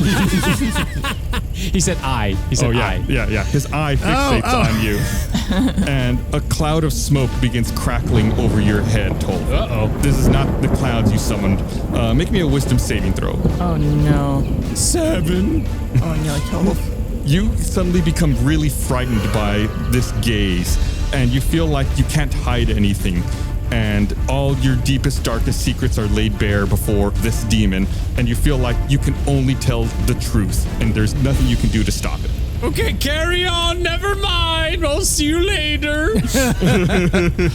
He said I. He said I. Yeah. His eye fixates on you. And a cloud of smoke begins crackling over your head, Tolv. Uh-oh. This is not the clouds you summoned. Make me a wisdom saving throw. Oh no. 7. Oh no, 12. You suddenly become really frightened by this gaze, and you feel like you can't hide anything. And all your deepest, darkest secrets are laid bare before this demon, and you feel like you can only tell the truth, and there's nothing you can do to stop it. Okay, carry on. Never mind. I'll see you later.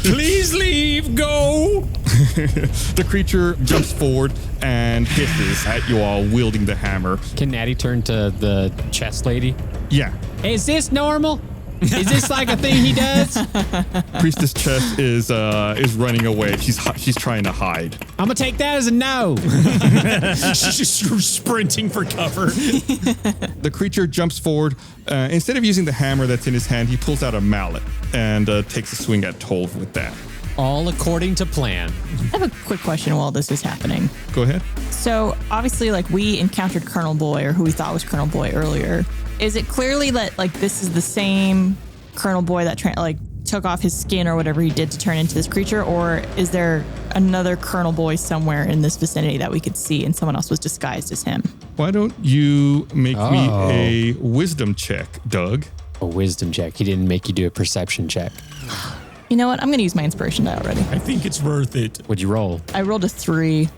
Please leave. Go. The creature jumps forward and hisses at you all, wielding the hammer. Can Natty turn to the chest lady? Yeah. Is this normal? Is this like a thing he does? Priestess Chest is running away. She's trying to hide. I'm gonna take that as a no. She's just sprinting for cover. The creature jumps forward. Instead of using the hammer that's in his hand, he pulls out a mallet and takes a swing at Tolv with that. All according to plan. I have a quick question while this is happening. Go ahead. So obviously, like, we encountered Colonel Boy, or who we thought was Colonel Boy earlier. Is it clearly that like this is the same Colonel Boy that took off his skin or whatever he did to turn into this creature, or is there another Colonel Boy somewhere in this vicinity that we could see and someone else was disguised as him? Why don't you make me a wisdom check, Doug? A wisdom check. He didn't make you do a perception check. You know what? I'm going to use my inspiration die already. I think it's worth it. What'd you roll? I rolled a 3.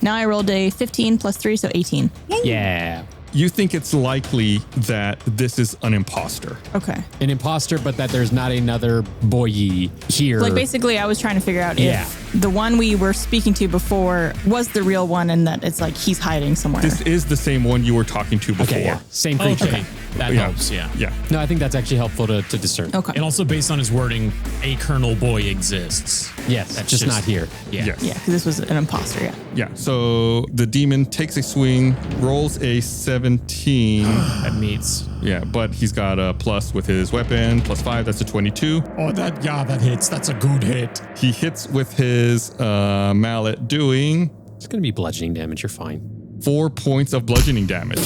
Now I rolled a 15 plus 3, so 18. Yeah. You think it's likely that this is an imposter. Okay. An imposter, but that there's not another boy here. Like, basically, I was trying to figure out if the one we were speaking to before was the real one and that it's like he's hiding somewhere. This is the same one you were talking to before. Okay, yeah. Same creature. Okay. That helps, yeah. Yeah. No, I think that's actually helpful to discern. Okay. And also based on his wording, a Colonel Boy exists. Yes, That's just not here. Yeah. Yes. Yeah, because this was an imposter, yeah. Yeah. So the demon takes a swing, rolls a 17. That meets. Yeah, but he's got a plus with his weapon, +5, that's a 22. Oh, that hits. That's a good hit. He hits with his mallet, doing It's going to be bludgeoning damage. You're fine. 4 points of bludgeoning damage.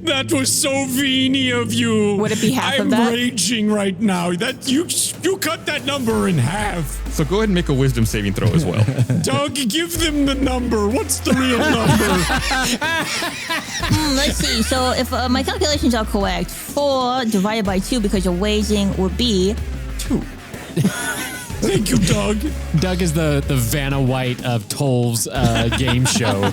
That was so veiny of you. Would it be half I'm of that? raging right now. That you cut that number in half. So go ahead and make a wisdom saving throw as well. Doug, give them the number. What's the real number? Let's see. So if my calculations are correct, 4 divided by 2 because you're waging would be 2. Thank you, Doug. Doug is the Vanna White of Tolv's game show.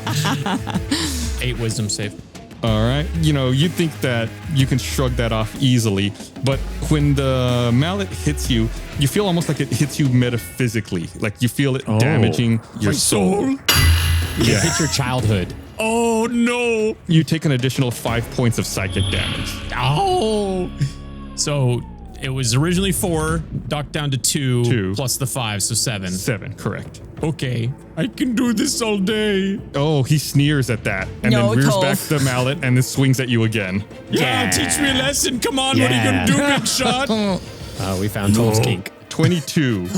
8 wisdom save. All right. You know, you think that you can shrug that off easily, but when the mallet hits you, you feel almost like it hits you metaphysically. Like you feel it damaging your soul. You hit your childhood. Oh, no. You take an additional 5 points of psychic damage. Oh. So it was originally 4, docked down to 2, plus the 5, so 7. 7, correct. Okay, I can do this all day. Oh, he sneers at that and No, then rears Tolv. back the mallet and then swings at you again. Yeah, teach me a lesson. Come on, what are you going to do, big shot? We found Tolv's kink. 22.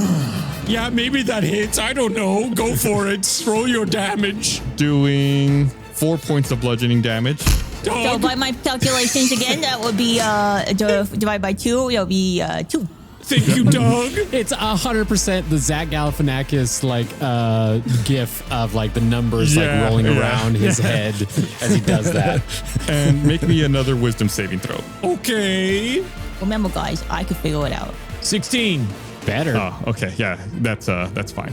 Yeah, maybe that hits. I don't know. Go for it. Roll your damage. Doing 4 points of bludgeoning damage. So by my calculations again, that would be divided by 2. It'll be 2. Thank you, Doug. It's 100% the Zach Galifianakis gif of like the numbers like rolling around his head as he does that. And make me another wisdom saving throw. Okay. Remember, guys, I could figure it out. 16. Better. Oh, okay. Yeah, that's fine.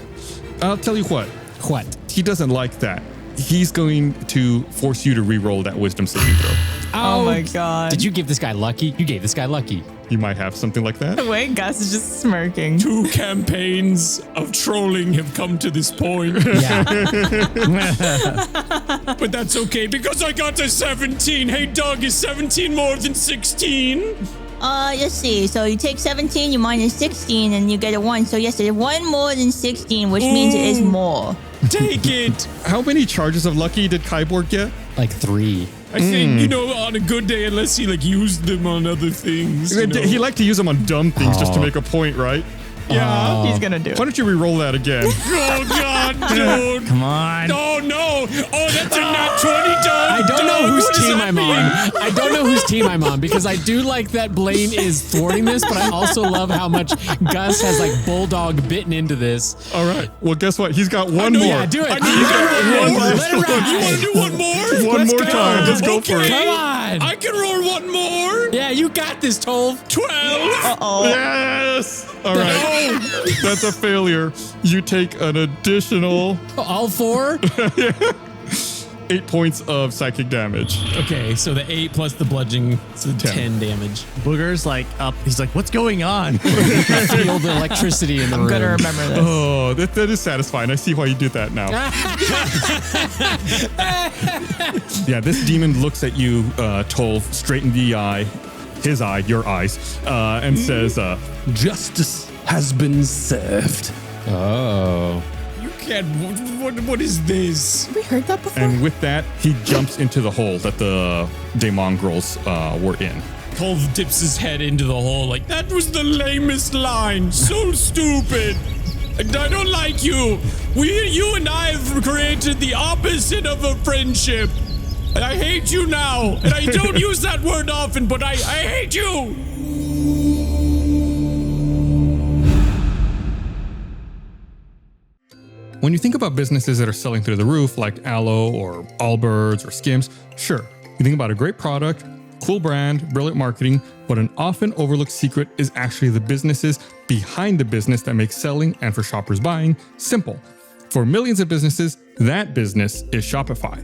I'll tell you what. What? He doesn't like that. He's going to force you to re-roll that wisdom saving throw. Oh my God. Did you give this guy lucky? You gave this guy lucky. You might have something like that. Wait, Gus is just smirking. 2 campaigns of trolling have come to this point. Yeah. But that's okay because I got to 17. Hey, Doug, is 17 more than 16? Let's see. So you take 17, you minus 16, and you get a 1. So yes, it's 1 more than 16, which means it is more. Take it. How many charges of lucky did Kyborg get? Like 3. I think, on a good day, unless he used them on other things. He liked to use them on dumb things just to make a point, right? Yeah. He's gonna do Why it. don't you re-roll that again? Oh, God, dude. Come on. Oh, no. Oh, that's a nat 20, Doug. I don't know Doug, whose what does team that I'm mean? on. I don't know whose team I'm on because I do like that Blaine is thwarting this, but I also love how much Gus has like bulldog bitten into this. All right. Well, guess what? He's got one more. Yeah, do it. I need to go one more. Let it ride. You want to do one more? One more go. time. Let's go for it. Come on. I can roll one more. Yeah, you got this, Tolv. 12. Yes. All right. That's a failure. You take an additional All 4? 8 points of psychic damage. Okay, so the 8 plus the bludgeoning, so 10 damage. Booger's like up. He's like, what's going on? Feel the electricity in the room. I'm gonna remember this. Oh, that is satisfying. I see why you did that now. Yeah, this demon looks at you, Tolv, straight in the eye, your eyes, and says, Justice has been served. Oh. You can't. What is this? Have we heard that before? and with that, he jumps into the hole that the daemongrels were in. Tolv dips his head into the hole like, that was the lamest line. So stupid. I don't like you. You and I have created the opposite of a friendship. And I hate you now. And I don't use that word often, but I hate you. When you think about businesses that are selling through the roof, like Aloe or Allbirds or Skims, sure, you think about a great product, cool brand, brilliant marketing, but an often overlooked secret is actually the businesses behind the business that make selling and for shoppers buying simple. For millions of businesses, that business is Shopify.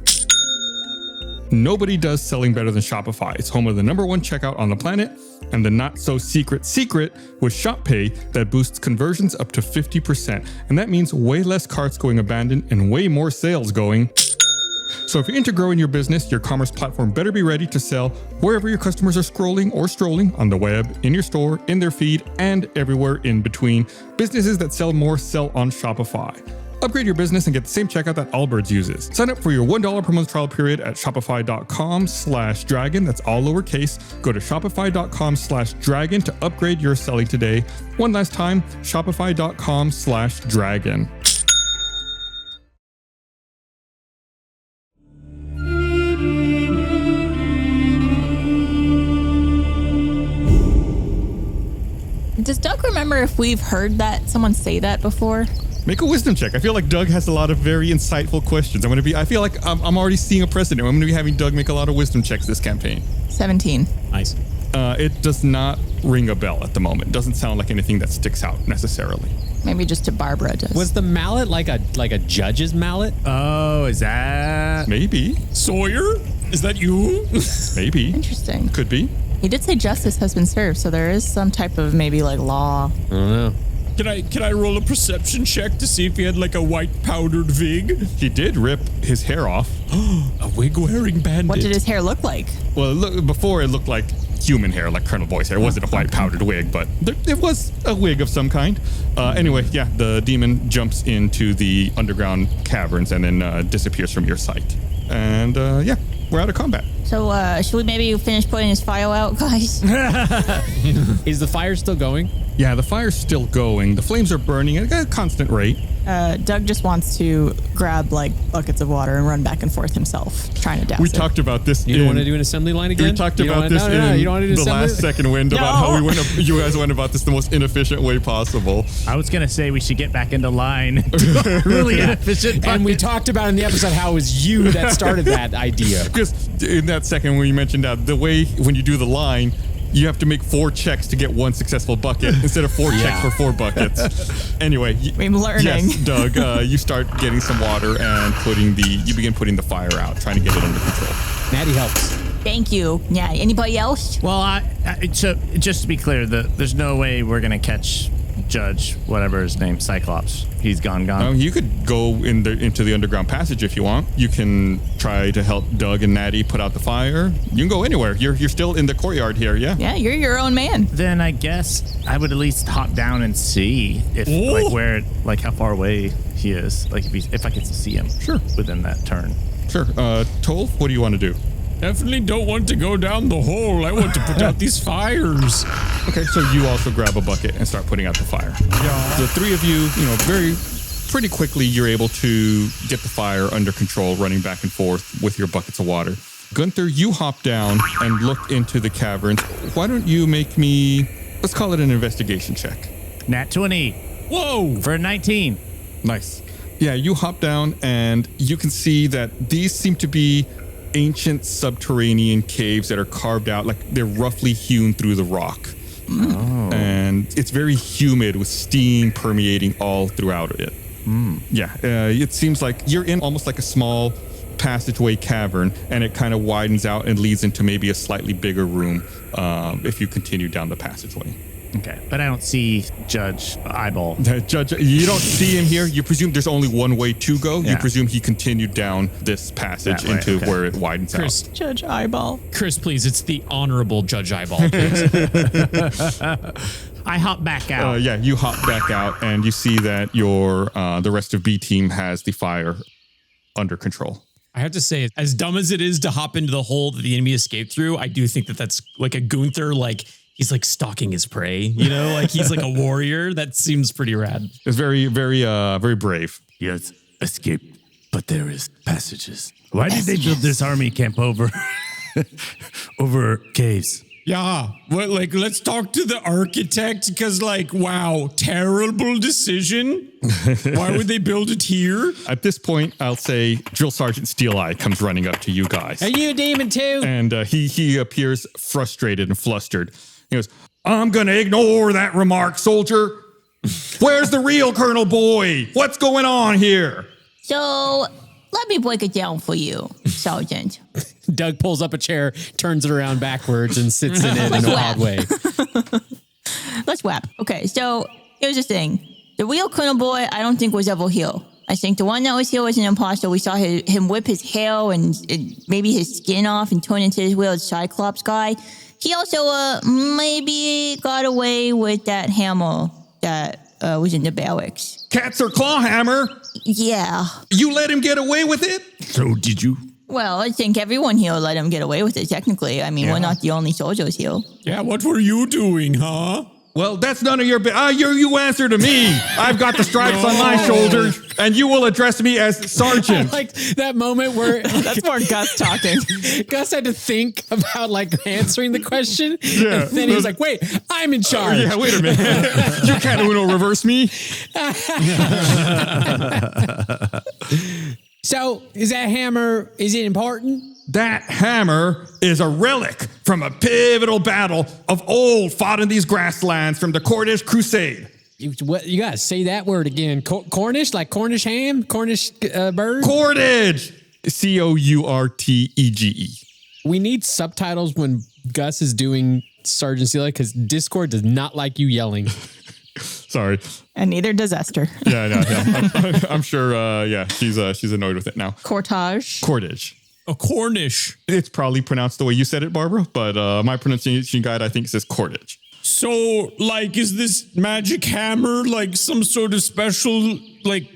Nobody does selling better than Shopify. It's home of the #1 checkout on the planet and the not so secret with Shop Pay that boosts conversions up to 50%. And that means way less carts going abandoned and way more sales going. So if you're into growing your business, your commerce platform better be ready to sell wherever your customers are scrolling or strolling on the web, in your store, in their feed, and everywhere in between. Businesses that sell more sell on Shopify. Upgrade your business and get the same checkout that Allbirds uses. Sign up for your $1 per month trial period at shopify.com/dragon. That's all lowercase. Go to shopify.com/dragon to upgrade your selling today. One last time, shopify.com/dragon. Does Doug remember if we've heard someone say that before? Make a wisdom check. I feel like Doug has a lot of very insightful questions. I feel like I'm already seeing a precedent. I'm going to be having Doug make a lot of wisdom checks this campaign. 17. Nice. It does not ring a bell at the moment. Doesn't sound like anything that sticks out necessarily. Maybe just to Barbara does. Was the mallet like a judge's mallet? Oh, is that? Maybe. Sawyer? Is that you? Maybe. Interesting. Could be. He did say justice has been served, so there is some type of maybe like law. I don't know. Can I roll a perception check to see if he had like a white powdered wig? He did rip his hair off. A wig wearing bandit. What did his hair look like? Well, before it looked like human hair, like Colonel Boy's hair. It wasn't a white powdered wig, but it was a wig of some kind. Anyway, yeah, the demon jumps into the underground caverns and then disappears from your sight. And yeah, we're out of combat. So, should we maybe finish putting his fire out, guys? Is the fire still going? Yeah, the fire's still going. The flames are burning at a constant rate. Doug just wants to grab like buckets of water and run back and forth himself, trying to douse We it. talked about this. You don't want to do an assembly line again? We talked You don't about wanna- this no, in you don't want to do an the assembly? last second wind about how you guys went about this the most inefficient way possible. I was gonna say we should get back into line. Really inefficient. And we talked about in the episode how it was you that started that idea. Because in that second when you mentioned that the way when you do the line, You have to make 4 checks to get 1 successful bucket instead of 4 checks for 4 buckets. Anyway, I'm learning. Yes, Doug, you start getting some water and you begin putting the fire out, trying to get it under control. Natty helps. Thank you. Yeah. Anybody else? Well, so just to be clear, there's no way we're gonna catch Judge, whatever his name, Cyclops. He's gone. You could go into the underground passage if you want. You can try to help Doug and Natty put out the fire. You can go anywhere. You're still in the courtyard here, yeah? Yeah, you're your own man. Then I guess I would at least hop down and see if how far away he is. Like if I could see him. Sure. Within that turn. Sure. Toll, what do you want to do? Definitely don't want to go down the hole. I want to put out these fires. Okay, so you also grab a bucket and start putting out the fire. Yeah. The 3 of you, pretty quickly, you're able to get the fire under control, running back and forth with your buckets of water. Gunther, you hop down and look into the caverns. Why don't you make me, let's call it an investigation check. Nat 20. Whoa! For 19. Nice. Yeah, you hop down and you can see that these seem to be ancient subterranean caves that are carved out, like they're roughly hewn through the rock. Oh. And it's very humid with steam permeating all throughout it. Yeah, it seems like you're in almost like a small passageway cavern, and it kind of widens out and leads into maybe a slightly bigger room if you continue down the passageway. Okay, but I don't see Judge Eyeball. Judge, you don't see him here. You presume there's only one way to go. Yeah. You presume he continued down this passage into where it widens Chris, out. Judge Eyeball. Chris, please. It's the honorable Judge Eyeball, please. I hop back out. Yeah, you hop back out, and you see that the rest of B team has the fire under control. I have to say, as dumb as it is to hop into the hole that the enemy escaped through, I do think that that's like a Gunther, like he's like stalking his prey, like he's like a warrior. That seems pretty rad. It's very, very, very brave. Yes, escape, but there is passages. Why did they build this army camp over caves? Yeah, well, let's talk to the architect because, wow, terrible decision. Why would they build it here? At this point, I'll say Drill Sergeant Steel Eye comes running up to you guys. Are you a demon too? And he appears frustrated and flustered. He goes, I'm going to ignore that remark, soldier. Where's the real Colonel Boy? What's going on here? So let me break it down for you, Sergeant. Doug pulls up a chair, turns it around backwards, and sits in it in an odd way. Let's whap. Okay, so here's the thing. The real Colonel Boy, I don't think was ever here. I think the one that was here was an imposter. We saw him whip his hair and maybe his skin off and turn into his weird Cyclops guy. He also maybe got away with that hammer that was in the barracks. Cats or claw hammer? Yeah. You let him get away with it? So did you? Well, I think everyone here let him get away with it, technically. I mean, we're not the only soldiers here. Yeah, what were you doing, huh? Well, that's none of your you answer to me. I've got the stripes on my shoulders, and you will address me as Sergeant. I like that moment where That's more Gus talking. Gus had to think about answering the question. Yeah. And then he was like, wait, I'm in charge. Yeah, wait a minute. You can't Uno reverse me. So, is that hammer, is it important? That hammer is a relic from a pivotal battle of old fought in these grasslands from the Cornish Crusade. You gotta say that word again. Cornish, like Cornish ham? Cornish bird? Cordage! Courtege. We need subtitles when Gus is doing Sergeant Celia because Discord does not like you yelling. Sorry. And neither does Esther. Yeah. I'm sure, she's annoyed with it now. Cortage. Cordage. A Cornish. It's probably pronounced the way you said it, Barbara, but my pronunciation guide, I think, says cordage. So, is this magic hammer some sort of special,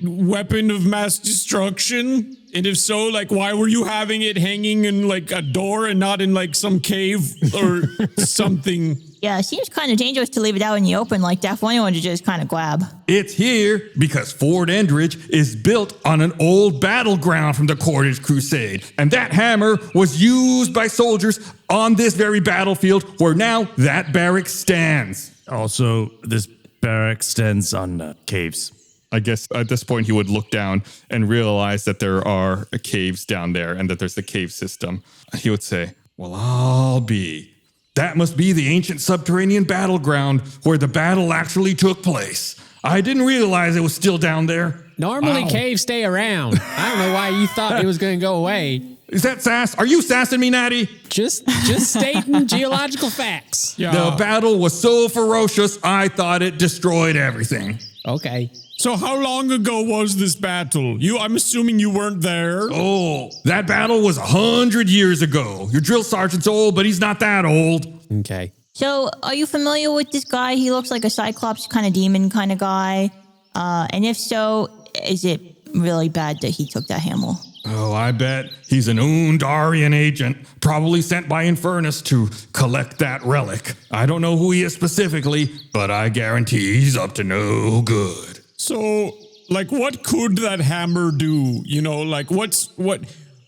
weapon of mass destruction? And if so, why were you having it hanging in, a door and not in, some cave or something? Yeah, it seems kind of dangerous to leave it out in the open like that for anyone to just kind of grab. It's here because Fort Endridge is built on an old battleground from the Cornish Crusade. And that hammer was used by soldiers on this very battlefield where now that barrack stands. Also, this barrack stands on caves. I guess at this point he would look down and realize that there are caves down there and that there's the cave system. He would say, well, I'll be That must be the ancient subterranean battleground where the battle actually took place. I didn't realize it was still down there. Normally caves stay around. I don't know why you thought it was going to go away. Is that sass? Are you sassing me, Natty? Just stating geological facts. Yeah. The battle was so ferocious, I thought it destroyed everything. Okay. So how long ago was this battle? I'm assuming you weren't there. Oh, that battle was 100 years ago. Your drill sergeant's old, but he's not that old. Okay. So, are you familiar with this guy? He looks like a Cyclops kind of demon kind of guy. And if so, is it really bad that he took that hammer? Oh, I bet he's an Undarian agent, probably sent by Infernus to collect that relic. I don't know who he is specifically, but I guarantee he's up to no good. So, like, what could that hammer do? You know, like, what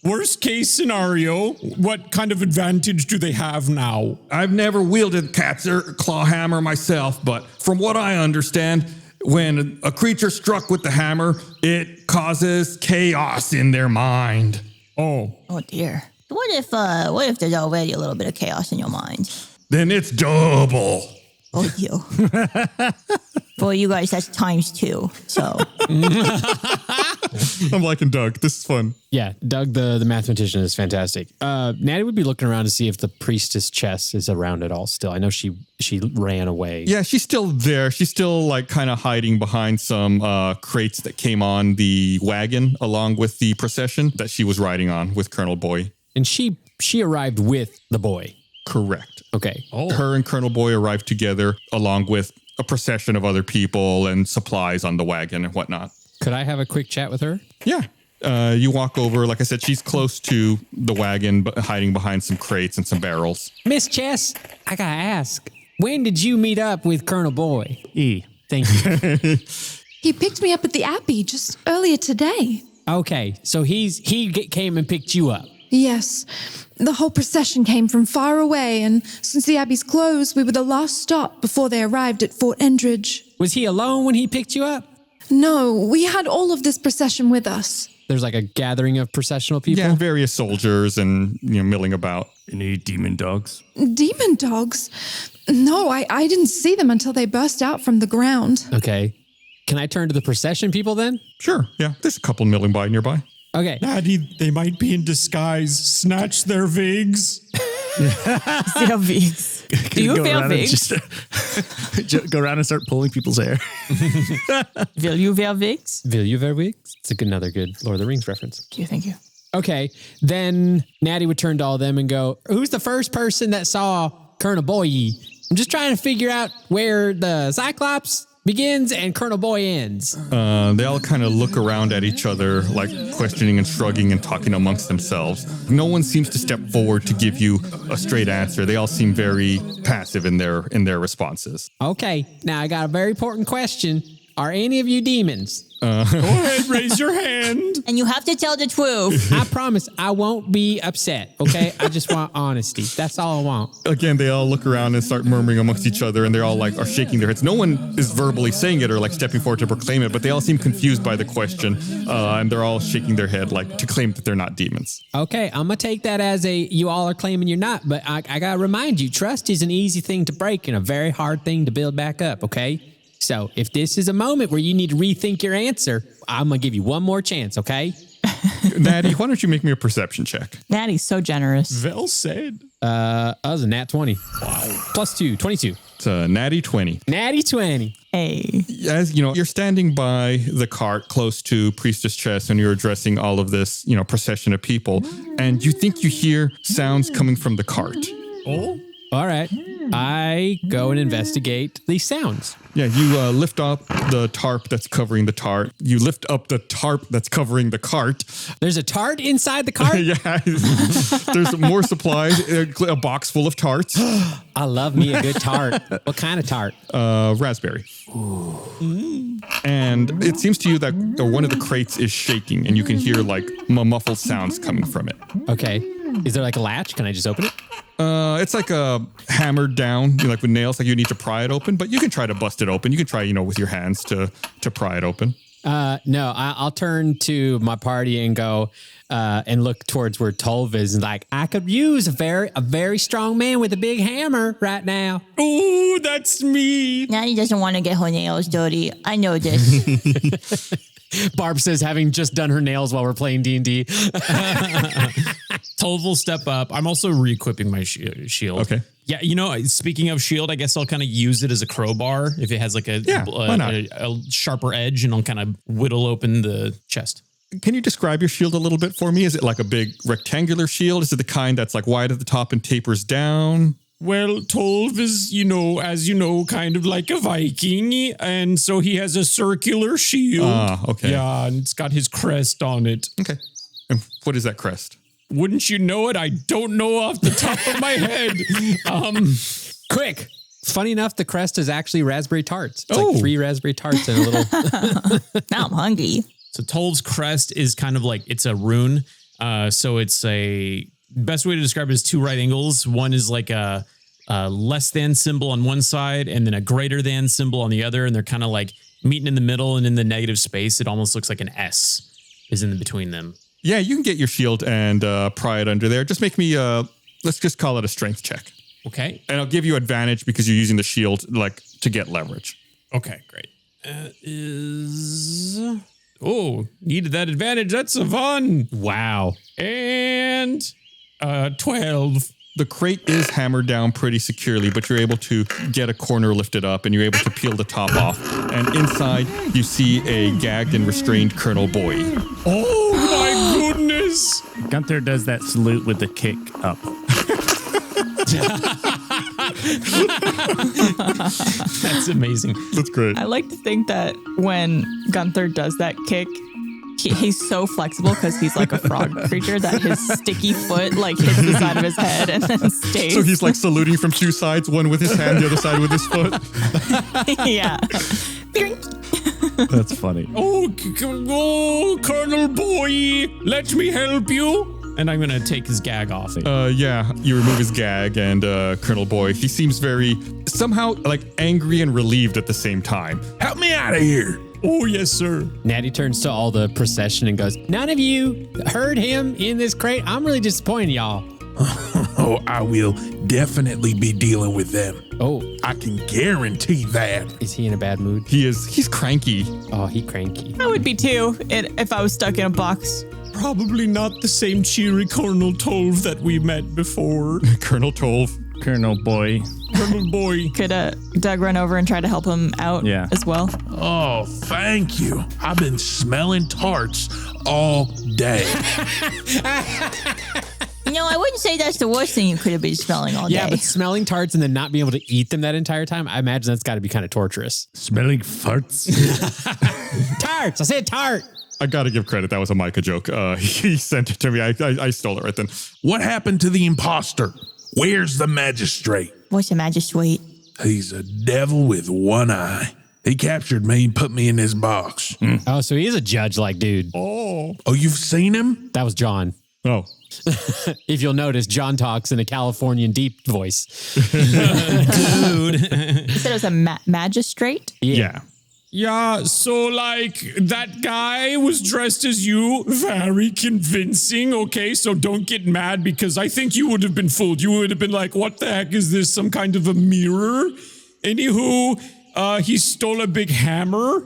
worst case scenario? What kind of advantage do they have now? I've never wielded cat's claw hammer myself, but from what I understand, when a creature struck with the hammer, it causes chaos in their mind. Oh dear. What if there's already a little bit of chaos in your mind? Then it's double. Oh, you. For you guys, that's ×2. So. I'm liking Doug. This is fun. Yeah, Doug, the mathematician, is fantastic. Natty would be looking around to see if the priestess chess is around at all still. I know she ran away. Yeah, she's still there. She's still like kind of hiding behind some crates that came on the wagon along with the procession that she was riding on with Colonel Boy. And she arrived with the boy. Correct. Okay. Her and Colonel Boy arrived together along with a procession of other people and supplies on the wagon and whatnot. Could I have a quick chat with her? Yeah. You walk over. Like I said, she's close to the wagon, but hiding behind some crates and some barrels. Miss Chess, I gotta ask, when did you meet up with Colonel Boy? Thank you. He picked me up at the Abbey just earlier today. Okay, so he came and picked you up. Yes. The whole procession came from far away, and since the Abbey's closed, we were the last stop before they arrived at Fort Endridge. Was he alone when he picked you up? No, we had all of this procession with us. There's like a gathering of processional people? Yeah, various soldiers and, milling about. Any demon dogs? Demon dogs? No, I didn't see them until they burst out from the ground. Okay. Can I turn to the procession people then? Sure, yeah. There's a couple milling by nearby. Okay. Natty, they might be in disguise. Snatch their vigs. Their vigs. Do you feel vigs? Go around and start pulling people's hair. Will you wear vigs? Will you wear wigs? It's another good Lord of the Rings reference. Thank you. Okay. Then Natty would turn to all of them and go, who's the first person that saw Colonel Boy? I'm just trying to figure out where the Cyclops begins and Colonel Boy ends. They all kind of look around at each other, like questioning and shrugging and talking amongst themselves. No one seems to step forward to give you a straight answer. They all seem very passive in their responses. Okay, now I got a very important question. Are any of you demons? Go ahead, raise your hand. And you have to tell the truth. I promise I won't be upset, okay? I just want honesty. That's all I want. Again, they all look around and start murmuring amongst each other, and they're all are shaking their heads. No one is verbally saying it or stepping forward to proclaim it, but they all seem confused by the question, and they're all shaking their head to claim that they're not demons. Okay, I'm gonna take that as you all are claiming you're not, but I gotta remind you, trust is an easy thing to break and a very hard thing to build back up, okay? So if this is a moment where you need to rethink your answer, I'm going to give you one more chance, okay? Natty, why don't you make me a perception check? Natty's so generous. Well said. That was a nat 20. Wow. Plus 2, 22. It's a natty 20. Natty 20. Hey. As you're standing by the cart close to Priestess Chess and you're addressing all of this, procession of people, and you think you hear sounds coming from the cart. Oh. All right. I go and investigate these sounds. Yeah, you lift up the tarp that's covering the tart. You lift up the tarp that's covering the cart. There's a tart inside the cart? Yeah, there's more supplies, a box full of tarts. I love me a good tart. What kind of tart? Raspberry. Ooh. And it seems to you that one of the crates is shaking and you can hear muffled sounds coming from it. Okay. Is there a latch? Can I just open it? It's like a hammered down, with nails, you need to pry it open, but you can try to bust it open. You can try, with your hands to pry it open. No, I'll turn to my party and go, and look towards where Tolv is and like, I could use a very strong man with a big hammer right now. Oh, that's me. Natty doesn't want to get her nails dirty. I know this. Barb says, having just done her nails while we're playing D&D. Tolv will step up. I'm also re-equipping my shield. Okay. Yeah, speaking of shield, I guess I'll kind of use it as a crowbar if it has like a sharper edge, and I'll kind of whittle open the chest. Can you describe your shield a little bit for me? Is it like a big rectangular shield? Is it the kind that's like wide at the top and tapers down? Well, Tolv is, as you know, kind of like a Viking, and so he has a circular shield. Ah, okay. Yeah, and it's got his crest on it. Okay. And what is that crest? Wouldn't you know it? I don't know off the top of my head. Quick. Funny enough, the crest is actually raspberry tarts. It's like 3 raspberry tarts and a little... Now I'm hungry. So Tolv's crest is kind of like, it's a rune. So it's best way to describe it is 2 right angles. One is like a less than symbol on one side and then a greater than symbol on the other. And they're kind of like meeting in the middle, and in the negative space, it almost looks like an S is in between them. Yeah, you can get your shield and pry it under there. Just make me, let's just call it a strength check. Okay. And I'll give you advantage because you're using the shield like to get leverage. Okay, great. Needed that advantage. That's a fun. Wow. And 12. The crate is hammered down pretty securely, but you're able to get a corner lifted up and you're able to peel the top off. And inside, you see a gagged and restrained Colonel Boy. Oh, my goodness. Gunther does that salute with the kick up. That's amazing. That's great. I like to think that when Gunther does that kick, he's so flexible because he's like a frog creature that his sticky foot like hits the side of his head and then stays. So he's like saluting from 2 sides, one with his hand, the other side with his foot. Yeah. That's funny. Oh, Colonel Boy, let me help you. And I'm going to take his gag off. Yeah, you remove his gag, and Colonel Boy, he seems very, somehow, like, angry and relieved at the same time. Help me out of here. Oh, yes, sir. Natty turns to all the procession and goes, none of you heard him in this crate. I'm really disappointed, y'all. Oh, I will definitely be dealing with them. Oh, I can guarantee that. is he in a bad mood? He's cranky. Oh, he cranky. I would be too if I was stuck in a box. Probably not the same cheery Colonel Tolv that we met before. Colonel Tolv. Colonel Boy. Colonel Boy. Could Doug run over and try to help him out as well? Oh, thank you. I've been smelling tarts all day. I wouldn't say that's the worst thing you could have been smelling all day. Yeah, but smelling tarts and then not being able to eat them that entire time, I imagine that's got to be kind of torturous. Smelling farts. Tarts! I said tart! I gotta give credit. That was a Micah joke. He sent it to me. I stole it right then. What happened to the imposter? Where's the magistrate? What's a magistrate? He's a devil with one eye. He captured me and put me in this box. Oh, so he is a judge-like dude. Oh, you've seen him? That was John. Oh. If you'll notice, John talks in a Californian deep voice. Dude. You said it was a magistrate? Yeah. Yeah, so like that guy was dressed as you, very convincing, okay? So don't get mad because I think you would have been fooled. You would have been like, what the heck is this, some kind of a mirror? Anywho, he stole a big hammer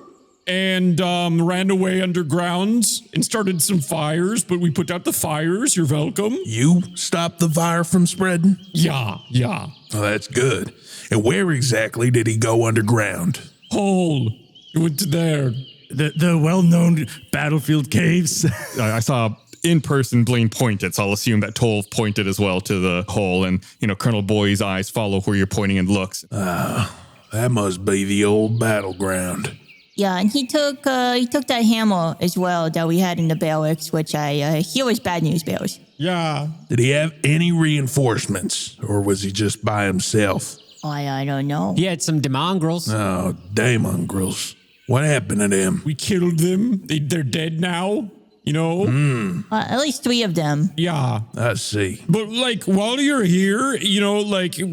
and ran away underground and started some fires, but we put out the fires. You're welcome. You stopped the fire from spreading? Yeah. Oh, that's good. And where exactly did he go underground? Hole. He went to there. The well-known battlefield caves. I saw in person Blaine pointed, so I'll assume that Tolv pointed as well to the hole, and Colonel Boy's eyes follow where you're pointing and looks. That must be the old battleground. Yeah, and he took that hammer as well that we had in the barracks, which I hear was bad news bears. Yeah. Did he have any reinforcements, or was he just by himself? I don't know. He had some daemongrels. Oh, daemongrels. What happened to them? We killed them. They're dead now, At least 3 of them. Yeah. I see. But like while you're here,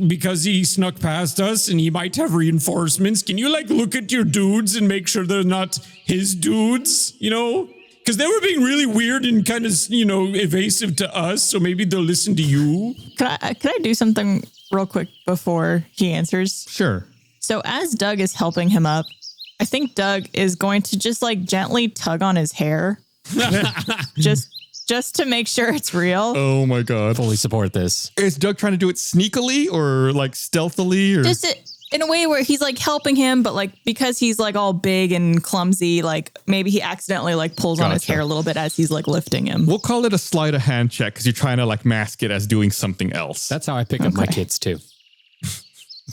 because he snuck past us and he might have reinforcements, can you look at your dudes and make sure they're not his dudes, Because they were being really weird and kind of, evasive to us. So maybe they'll listen to you. Could I do something real quick before he answers? Sure. So as Doug is helping him up, I think Doug is going to just like gently tug on his hair. just to make sure it's real. Oh my God. Fully support this. Is Doug trying to do it sneakily or like stealthily? Or Just in a way where he's like helping him, but like because he's like all big and clumsy, like maybe he accidentally like pulls on his hair a little bit as he's like lifting him. We'll call it a sleight of hand check because you're trying to like mask it as doing something else. That's how I pick up my kids too.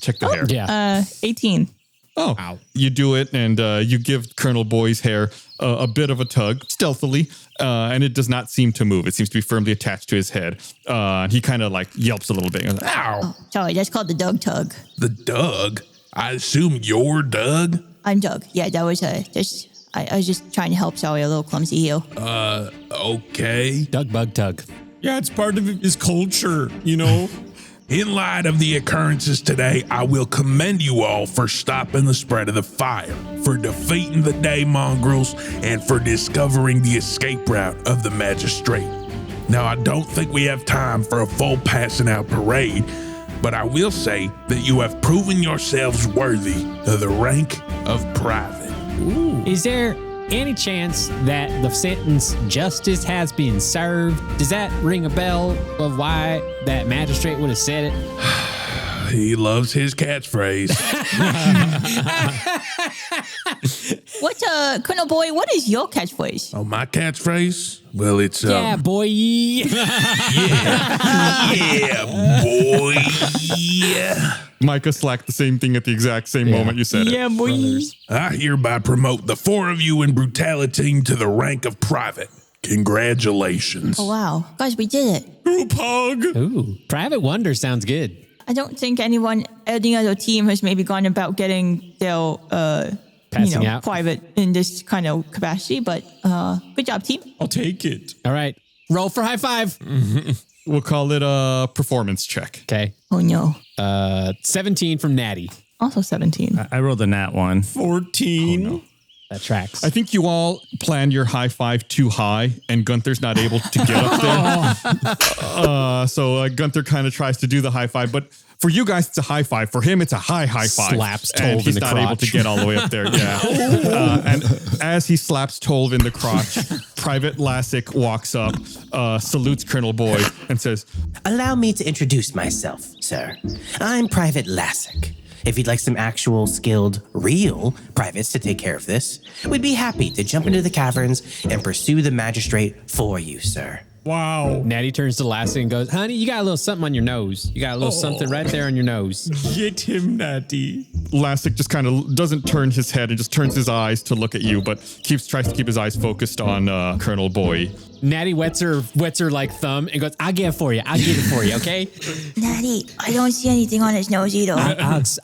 Check the hair. Yeah. 18. Oh, ow. You do it and you give Colonel Boy's hair a bit of a tug stealthily, and it does not seem to move. It seems to be firmly attached to his head. He kind of like yelps a little bit. Goes, ow. Oh, sorry, that's called the Doug tug. The Doug? I assume you're Doug? I'm Doug. Yeah, that was I was just trying to help. Sorry, a little clumsy here. Okay. Doug Bug Tug. Yeah, it's part of his culture, In light of the occurrences today, I will commend you all for stopping the spread of the fire, for defeating the daemongrels, and for discovering the escape route of the magistrate. Now, I don't think we have time for a full passing out parade, but I will say that you have proven yourselves worthy of the rank of private. Ooh. Is there any chance that the sentence justice has been served? Does that ring a bell of why that magistrate would have said it? He loves his catchphrase. Colonel Boy, what is your catchphrase? Oh, my catchphrase? Well, it's yeah, boy. yeah, boy. Yeah. Micah slacked the same thing at the exact same moment you said it. Yeah, boy. I hereby promote the 4 of you in Brutaliteam to the rank of private. Congratulations. Oh, wow. Guys, we did it. Group hug. Ooh, Private Wonder sounds good. I don't think any other team has maybe gone about getting their, Passing out. private in this kind of capacity, but good job, team. I'll take it. All right. Roll for high five. We'll call it a performance check. Okay. Oh, no. 17 from Natty. Also 17. I rolled a nat 1. 14. Oh, no. That tracks. I think you all plan your high five too high, and Gunther's not able to get up there. So Gunther kind of tries to do the high five, but for you guys, it's a high five. For him, it's a high five. Slaps Tolv and he's in the not able crotch. to get all the way up there. Yeah. And as he slaps Tolv in the crotch, Private Lassick walks up, salutes Colonel Boy, and says, "Allow me to introduce myself, sir. I'm Private Lassick. If you'd like some actual, skilled, real privates to take care of this, we'd be happy to jump into the caverns and pursue the magistrate for you, sir." Wow. Natty turns to Lassie and goes, "Honey, you got a little something on your nose. You got a little something right there on your nose." Get him, Natty. Lassick just kind of doesn't turn his head and just turns his eyes to look at you, but tries to keep his eyes focused on Colonel Boy. Natty wets her like thumb and goes, "I'll get it for you. I'll get it for you, okay?" Natty, I don't see anything on his nose either.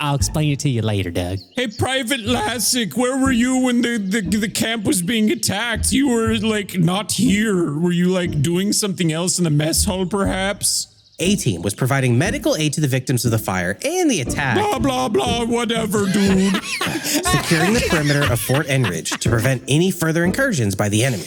I'll explain it to you later, Doug. Hey, Private Lassick, where were you when the camp was being attacked? You were like not here. Were you like doing something else in the mess hall, perhaps? A-Team was providing medical aid to the victims of the fire and the attack, Blah, blah, blah, whatever, dude. securing the perimeter of Fort Enridge to prevent any further incursions by the enemy.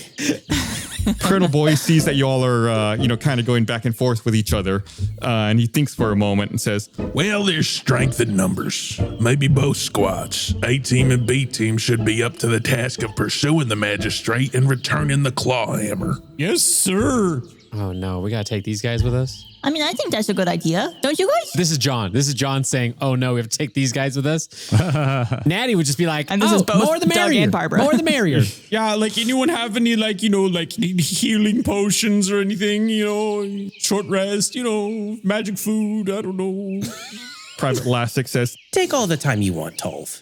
Colonel Boy sees that y'all are, kind of going back and forth with each other, and he thinks for a moment and says, Well, there's strength in numbers. Maybe both squads, A-Team and B-Team, should be up to the task of pursuing the magistrate and returning the claw hammer. Yes, sir. Oh no, we gotta take these guys with us. I mean, I think that's a good idea. Don't you guys? This is John saying, "Oh no, we have to take these guys with us." Natty would just be like, And this is both more the Doug merrier. and Barbara. More the merrier. Yeah, like anyone have any healing potions or anything, short rest, magic food, I don't know. Private Lassick says, Take all the time you want, Tolv.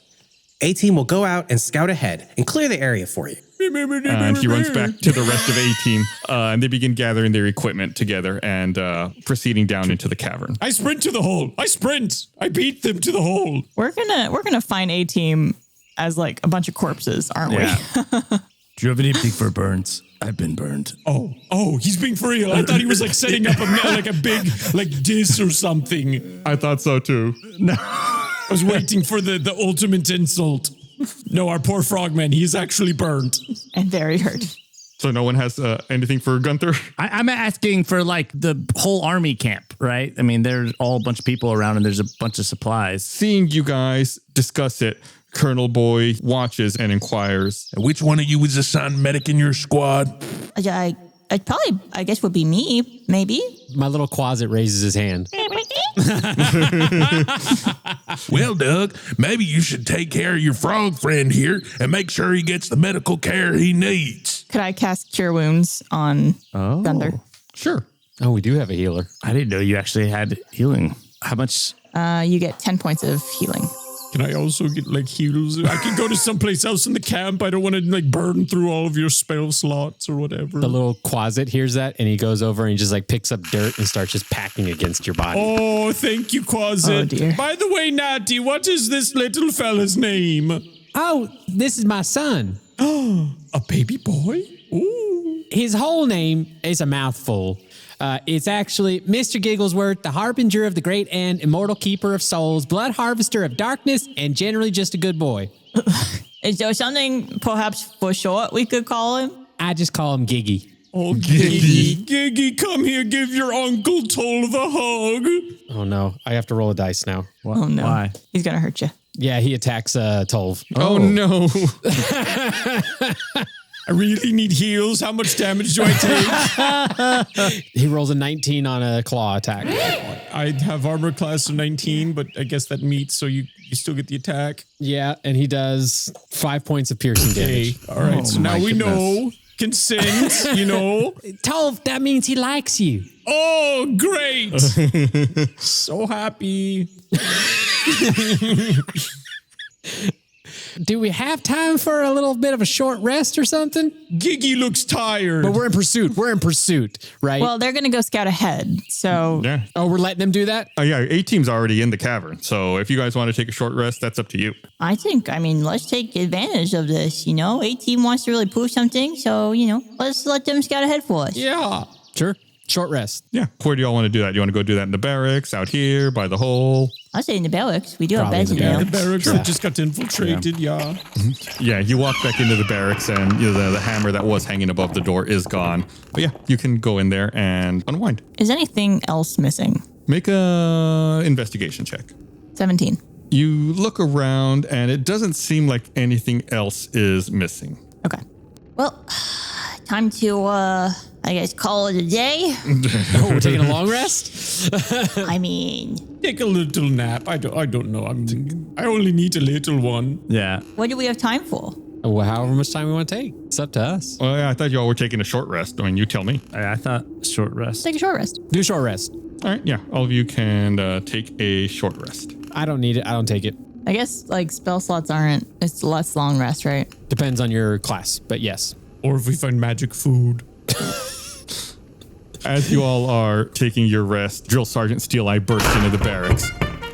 A-Team will go out and scout ahead and clear the area for you. and he runs back to the rest of A-Team, and they begin gathering their equipment together and proceeding down into the cavern. I sprint to the hole. I beat them to the hole. We're gonna find A-Team as like a bunch of corpses, aren't we? Do you have any big fur burns? I've been burned. Oh, he's being for real. I thought he was like setting up a big diss or something. I thought so too. No. I was waiting for the ultimate insult. No, our poor frogman, he's actually burned. And very hurt. So no one has anything for Gunther? I'm asking for like the whole army camp, right? I mean, there's all a bunch of people around and there's a bunch of supplies. Seeing you guys discuss it, Colonel Boy watches and inquires. Which one of you is assigned medic in your squad? I probably, I guess, would be me, maybe. My little closet raises his hand. Well, Doug, maybe you should take care of your frog friend here and make sure he gets the medical care he needs. Could I cast Cure Wounds on Gunther? Sure. Oh, we do have a healer. I didn't know you actually had healing. How much? You get 10 points of healing. Can I also get like heals? I can go to someplace else in the camp. I don't want to like burn through all of your spell slots or whatever. The little closet hears that and he goes over and he just like picks up dirt and starts just packing against your body. Oh, thank you, Quasit. Oh, dear. By the way, Natty, what is this little fella's name? Oh, this is my son. A baby boy? Ooh. His whole name is a mouthful. It's actually Mr. Gigglesworth, the harbinger of the great end, immortal keeper of souls, blood harvester of darkness, and generally just a good boy. Is there something perhaps for short we could call him? I just call him Giggy. Oh, Giggy. Giggy, come here, give your Uncle Tolv a hug. Oh no, I have to roll a dice now. Oh, no. Why? He's going to hurt you. Yeah, he attacks Tolv. Oh no. I really need heals. How much damage do I take? He rolls a 19 on a claw attack. I have armor class of 19, but I guess that meets, so you still get the attack. Yeah, and he does 5 points of piercing Okay, damage. all right. So now we know consent, you know. Tolv, that means he likes you. Oh, great. So happy. Do we have time for a little bit of a short rest or something? Giggy looks tired. But we're in pursuit. We're in pursuit, right? Well, they're going to go scout ahead. So Yeah. oh, we're letting them do that? Oh, yeah. A-team's already in the cavern. So if you guys want to take a short rest, that's up to you. I think, let's take advantage of this, you know? A-team wants to really prove something, so, let's let them scout ahead for us. Yeah. Sure. Short rest. Yeah. Where do y'all want to do that? Do you want to go do that in the barracks, out here, by the hole? I'll say in the barracks. We do have Probably beds in in the there. The barracks that just got infiltrated, yeah. Yeah, you walk back into the barracks and the hammer that was hanging above the door is gone. But yeah, you can go in there and unwind. is anything else missing? Make a investigation check. 17. You look around and it doesn't seem like anything else is missing. Okay. Well, time to, I guess, call it a day. Oh, we're taking a long rest? I mean, Take a little nap. I don't know. I only need a little one. Yeah. what do we have time for? Well, however much time we want to take. It's up to us. Well, yeah, I thought y'all were taking a short rest. I mean, you tell me. I thought short rest. Take a short rest. Do a short rest. All right, yeah, all of you can take a short rest. I don't need it. I don't take it. I guess like spell slots aren't, it's less long rest, right? Depends on your class, but yes. Or if we find magic food. As you all are taking your rest, Drill Sergeant Steel Eye bursts into the barracks.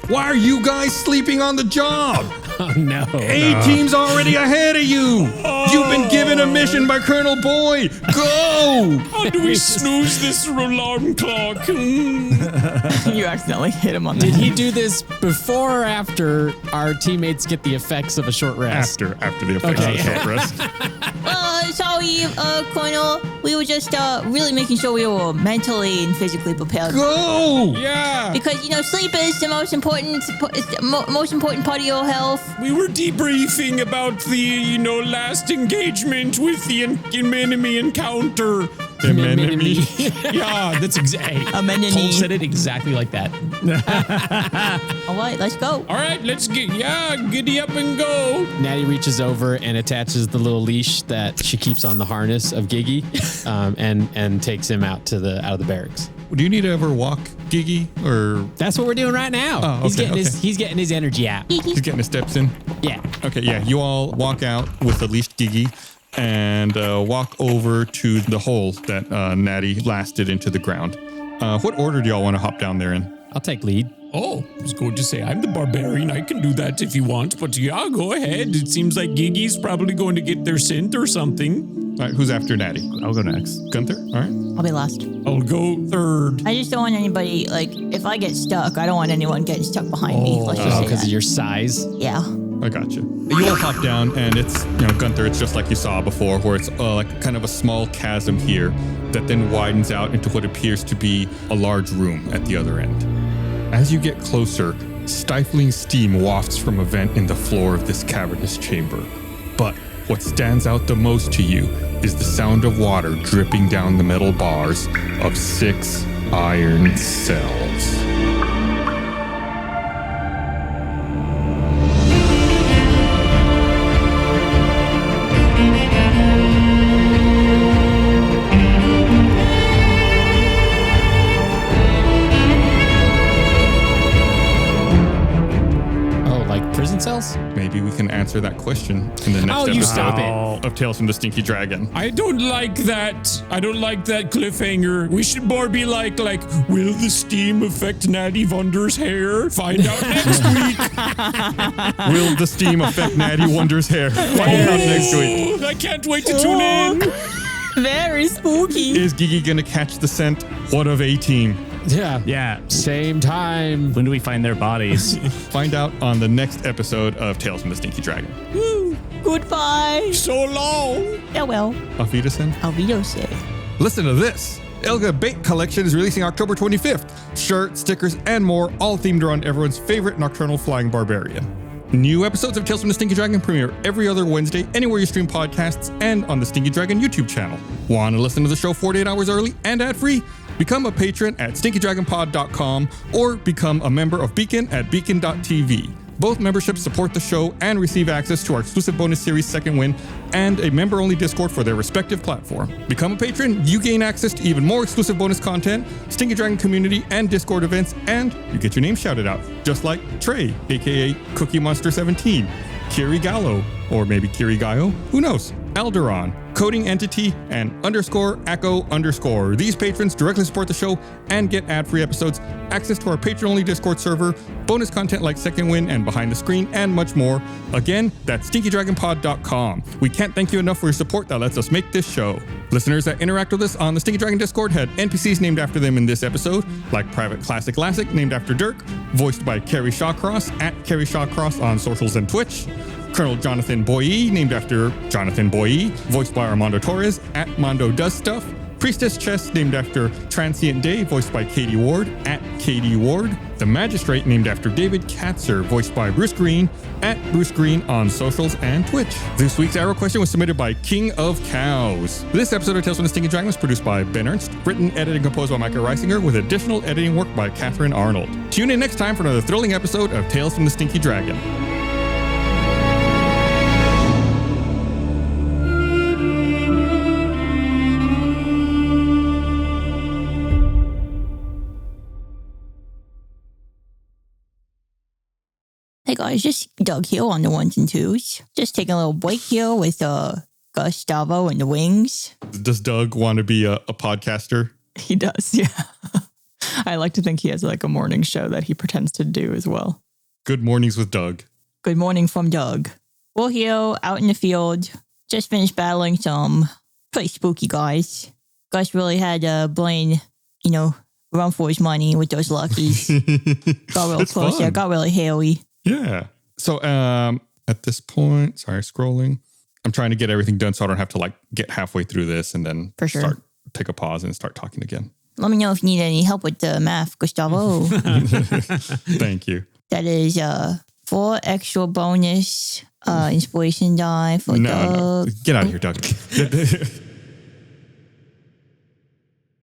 Why are you guys sleeping on the job? Oh, no. A-team's already ahead of you. You've been given a mission by Colonel Boy. Go! How do we snooze this alarm clock? You accidentally hit him on the Did he do this before or after our teammates get the effects of a short rest? After the effects of the short rest. Sorry, Colonel. We were just really making sure we were mentally and physically prepared. Go! Yeah. Because, sleep is the most important part of your health. We were debriefing about the, last engagement with the enemy encounter. Yeah, that's exactly. Cole said it exactly like that. All right, let's go. All right, let's giddy up and go. Natty reaches over and attaches the little leash that she keeps on the harness of Giggy, and takes him out of the barracks. Do you need to ever walk, Giggy? Or That's what we're doing right now. Oh, he's okay, getting his energy out. he's getting his steps in? Yeah. Okay, yeah. You all walk out with the leashed Giggy and walk over to the hole that Natty blasted into the ground. What order do y'all want to hop down there in? I'll take lead. Oh, I was going to say, I'm the barbarian. I can do that if you want. But yeah, go ahead. It seems like Giggy's probably going to get their scent or something. All right, who's after Natty? I'll go next. Gunther? All right. I'll be last. I'll go third. I just don't want anybody, if I get stuck, I don't want anyone getting stuck behind me. Let's just say Because that. of your size. Yeah. I got you. You all hop down, and it's, Gunther, it's just like you saw before, where it's like kind of a small chasm here that then widens out into what appears to be a large room at the other end. As you get closer, stifling steam wafts from a vent in the floor of this cavernous chamber. But what stands out the most to you is the sound of water dripping down the metal bars of 6 iron cells. Prison cells? Maybe we can answer that question in the next episode of Tales from the Stinky Dragon. I don't like that. I don't like that cliffhanger. We should more be like, will the steam affect Natty Wonder's hair? Find out next week. Will the steam affect Natty Wonder's hair? Find out next week. I can't wait to tune in. Very spooky. Is Gigi gonna catch the scent? What of A-Team? Yeah. Same time. When do we find their bodies? Find out on the next episode of Tales from the Stinky Dragon. Woo. Goodbye. So long. Farewell. Auf Wiedersehen. Auf Wiedersehen. Listen to this. Elga Bait Collection is releasing October 25th. Shirts, stickers, and more, all themed around everyone's favorite nocturnal flying barbarian. New episodes of Tales from the Stinky Dragon premiere every other Wednesday, anywhere you stream podcasts, and on the Stinky Dragon YouTube channel. Want to listen to the show 48 hours early and ad-free? Become a patron at stinkydragonpod.com or become a member of Beacon at beacon.tv. Both memberships support the show and receive access to our exclusive bonus series Second Wind and a member-only Discord for their respective platform. Become a patron, you gain access to even more exclusive bonus content, Stinky Dragon community and Discord events, and you get your name shouted out, just like Trey, aka Cookie Monster 17, Kiri Gallo, or maybe Kiri Gaio, who knows? Alderon, Coding Entity, and _Echo_. These patrons directly support the show and get ad-free episodes, access to our patron-only Discord server, bonus content like Second Wind and Behind the Screen, and much more. Again, that's stinkydragonpod.com. We can't thank you enough for your support that lets us make this show. Listeners that interact with us on the Stinky Dragon Discord had NPCs named after them in this episode, like Private Classic Lassic, named after Dirk, voiced by Carrie Shawcross, at Carrie Shawcross on socials and Twitch. Colonel Jonathan Boyee, named after Jonathan Boyee, voiced by Armando Torres, at Mondo Does Stuff. Priestess Chess, named after Transient Day, voiced by Katie Ward, at Katie Ward. The Magistrate, named after David Katzer, voiced by Bruce Green, at Bruce Green on socials and Twitch. This week's arrow question was submitted by King of Cows. This episode of Tales from the Stinky Dragon was produced by Ben Ernst, written, edited, and composed by Micah Reisinger, with additional editing work by Catherine Arnold. Tune in next time for another thrilling episode of Tales from the Stinky Dragon. Hey guys, just Doug here on the ones and twos. Just taking a little break here with Gustavo and the Wings. Does Doug want to be a podcaster? He does, yeah. I like to think he has like a morning show that he pretends to do as well. Good mornings with Doug. Good morning from Doug. We're here out in the field. Just finished battling some pretty spooky guys. Gus really had Blaine, run for his money with those luckies. Got real close there. Got really hairy. Yeah. So at this point, sorry, scrolling. I'm trying to get everything done so I don't have to get halfway through this and then take a pause and start talking again. Let me know if you need any help with the math, Gustavo. Thank you. That is 4 extra bonus inspiration die for Doug. No. Get out of here, Doug.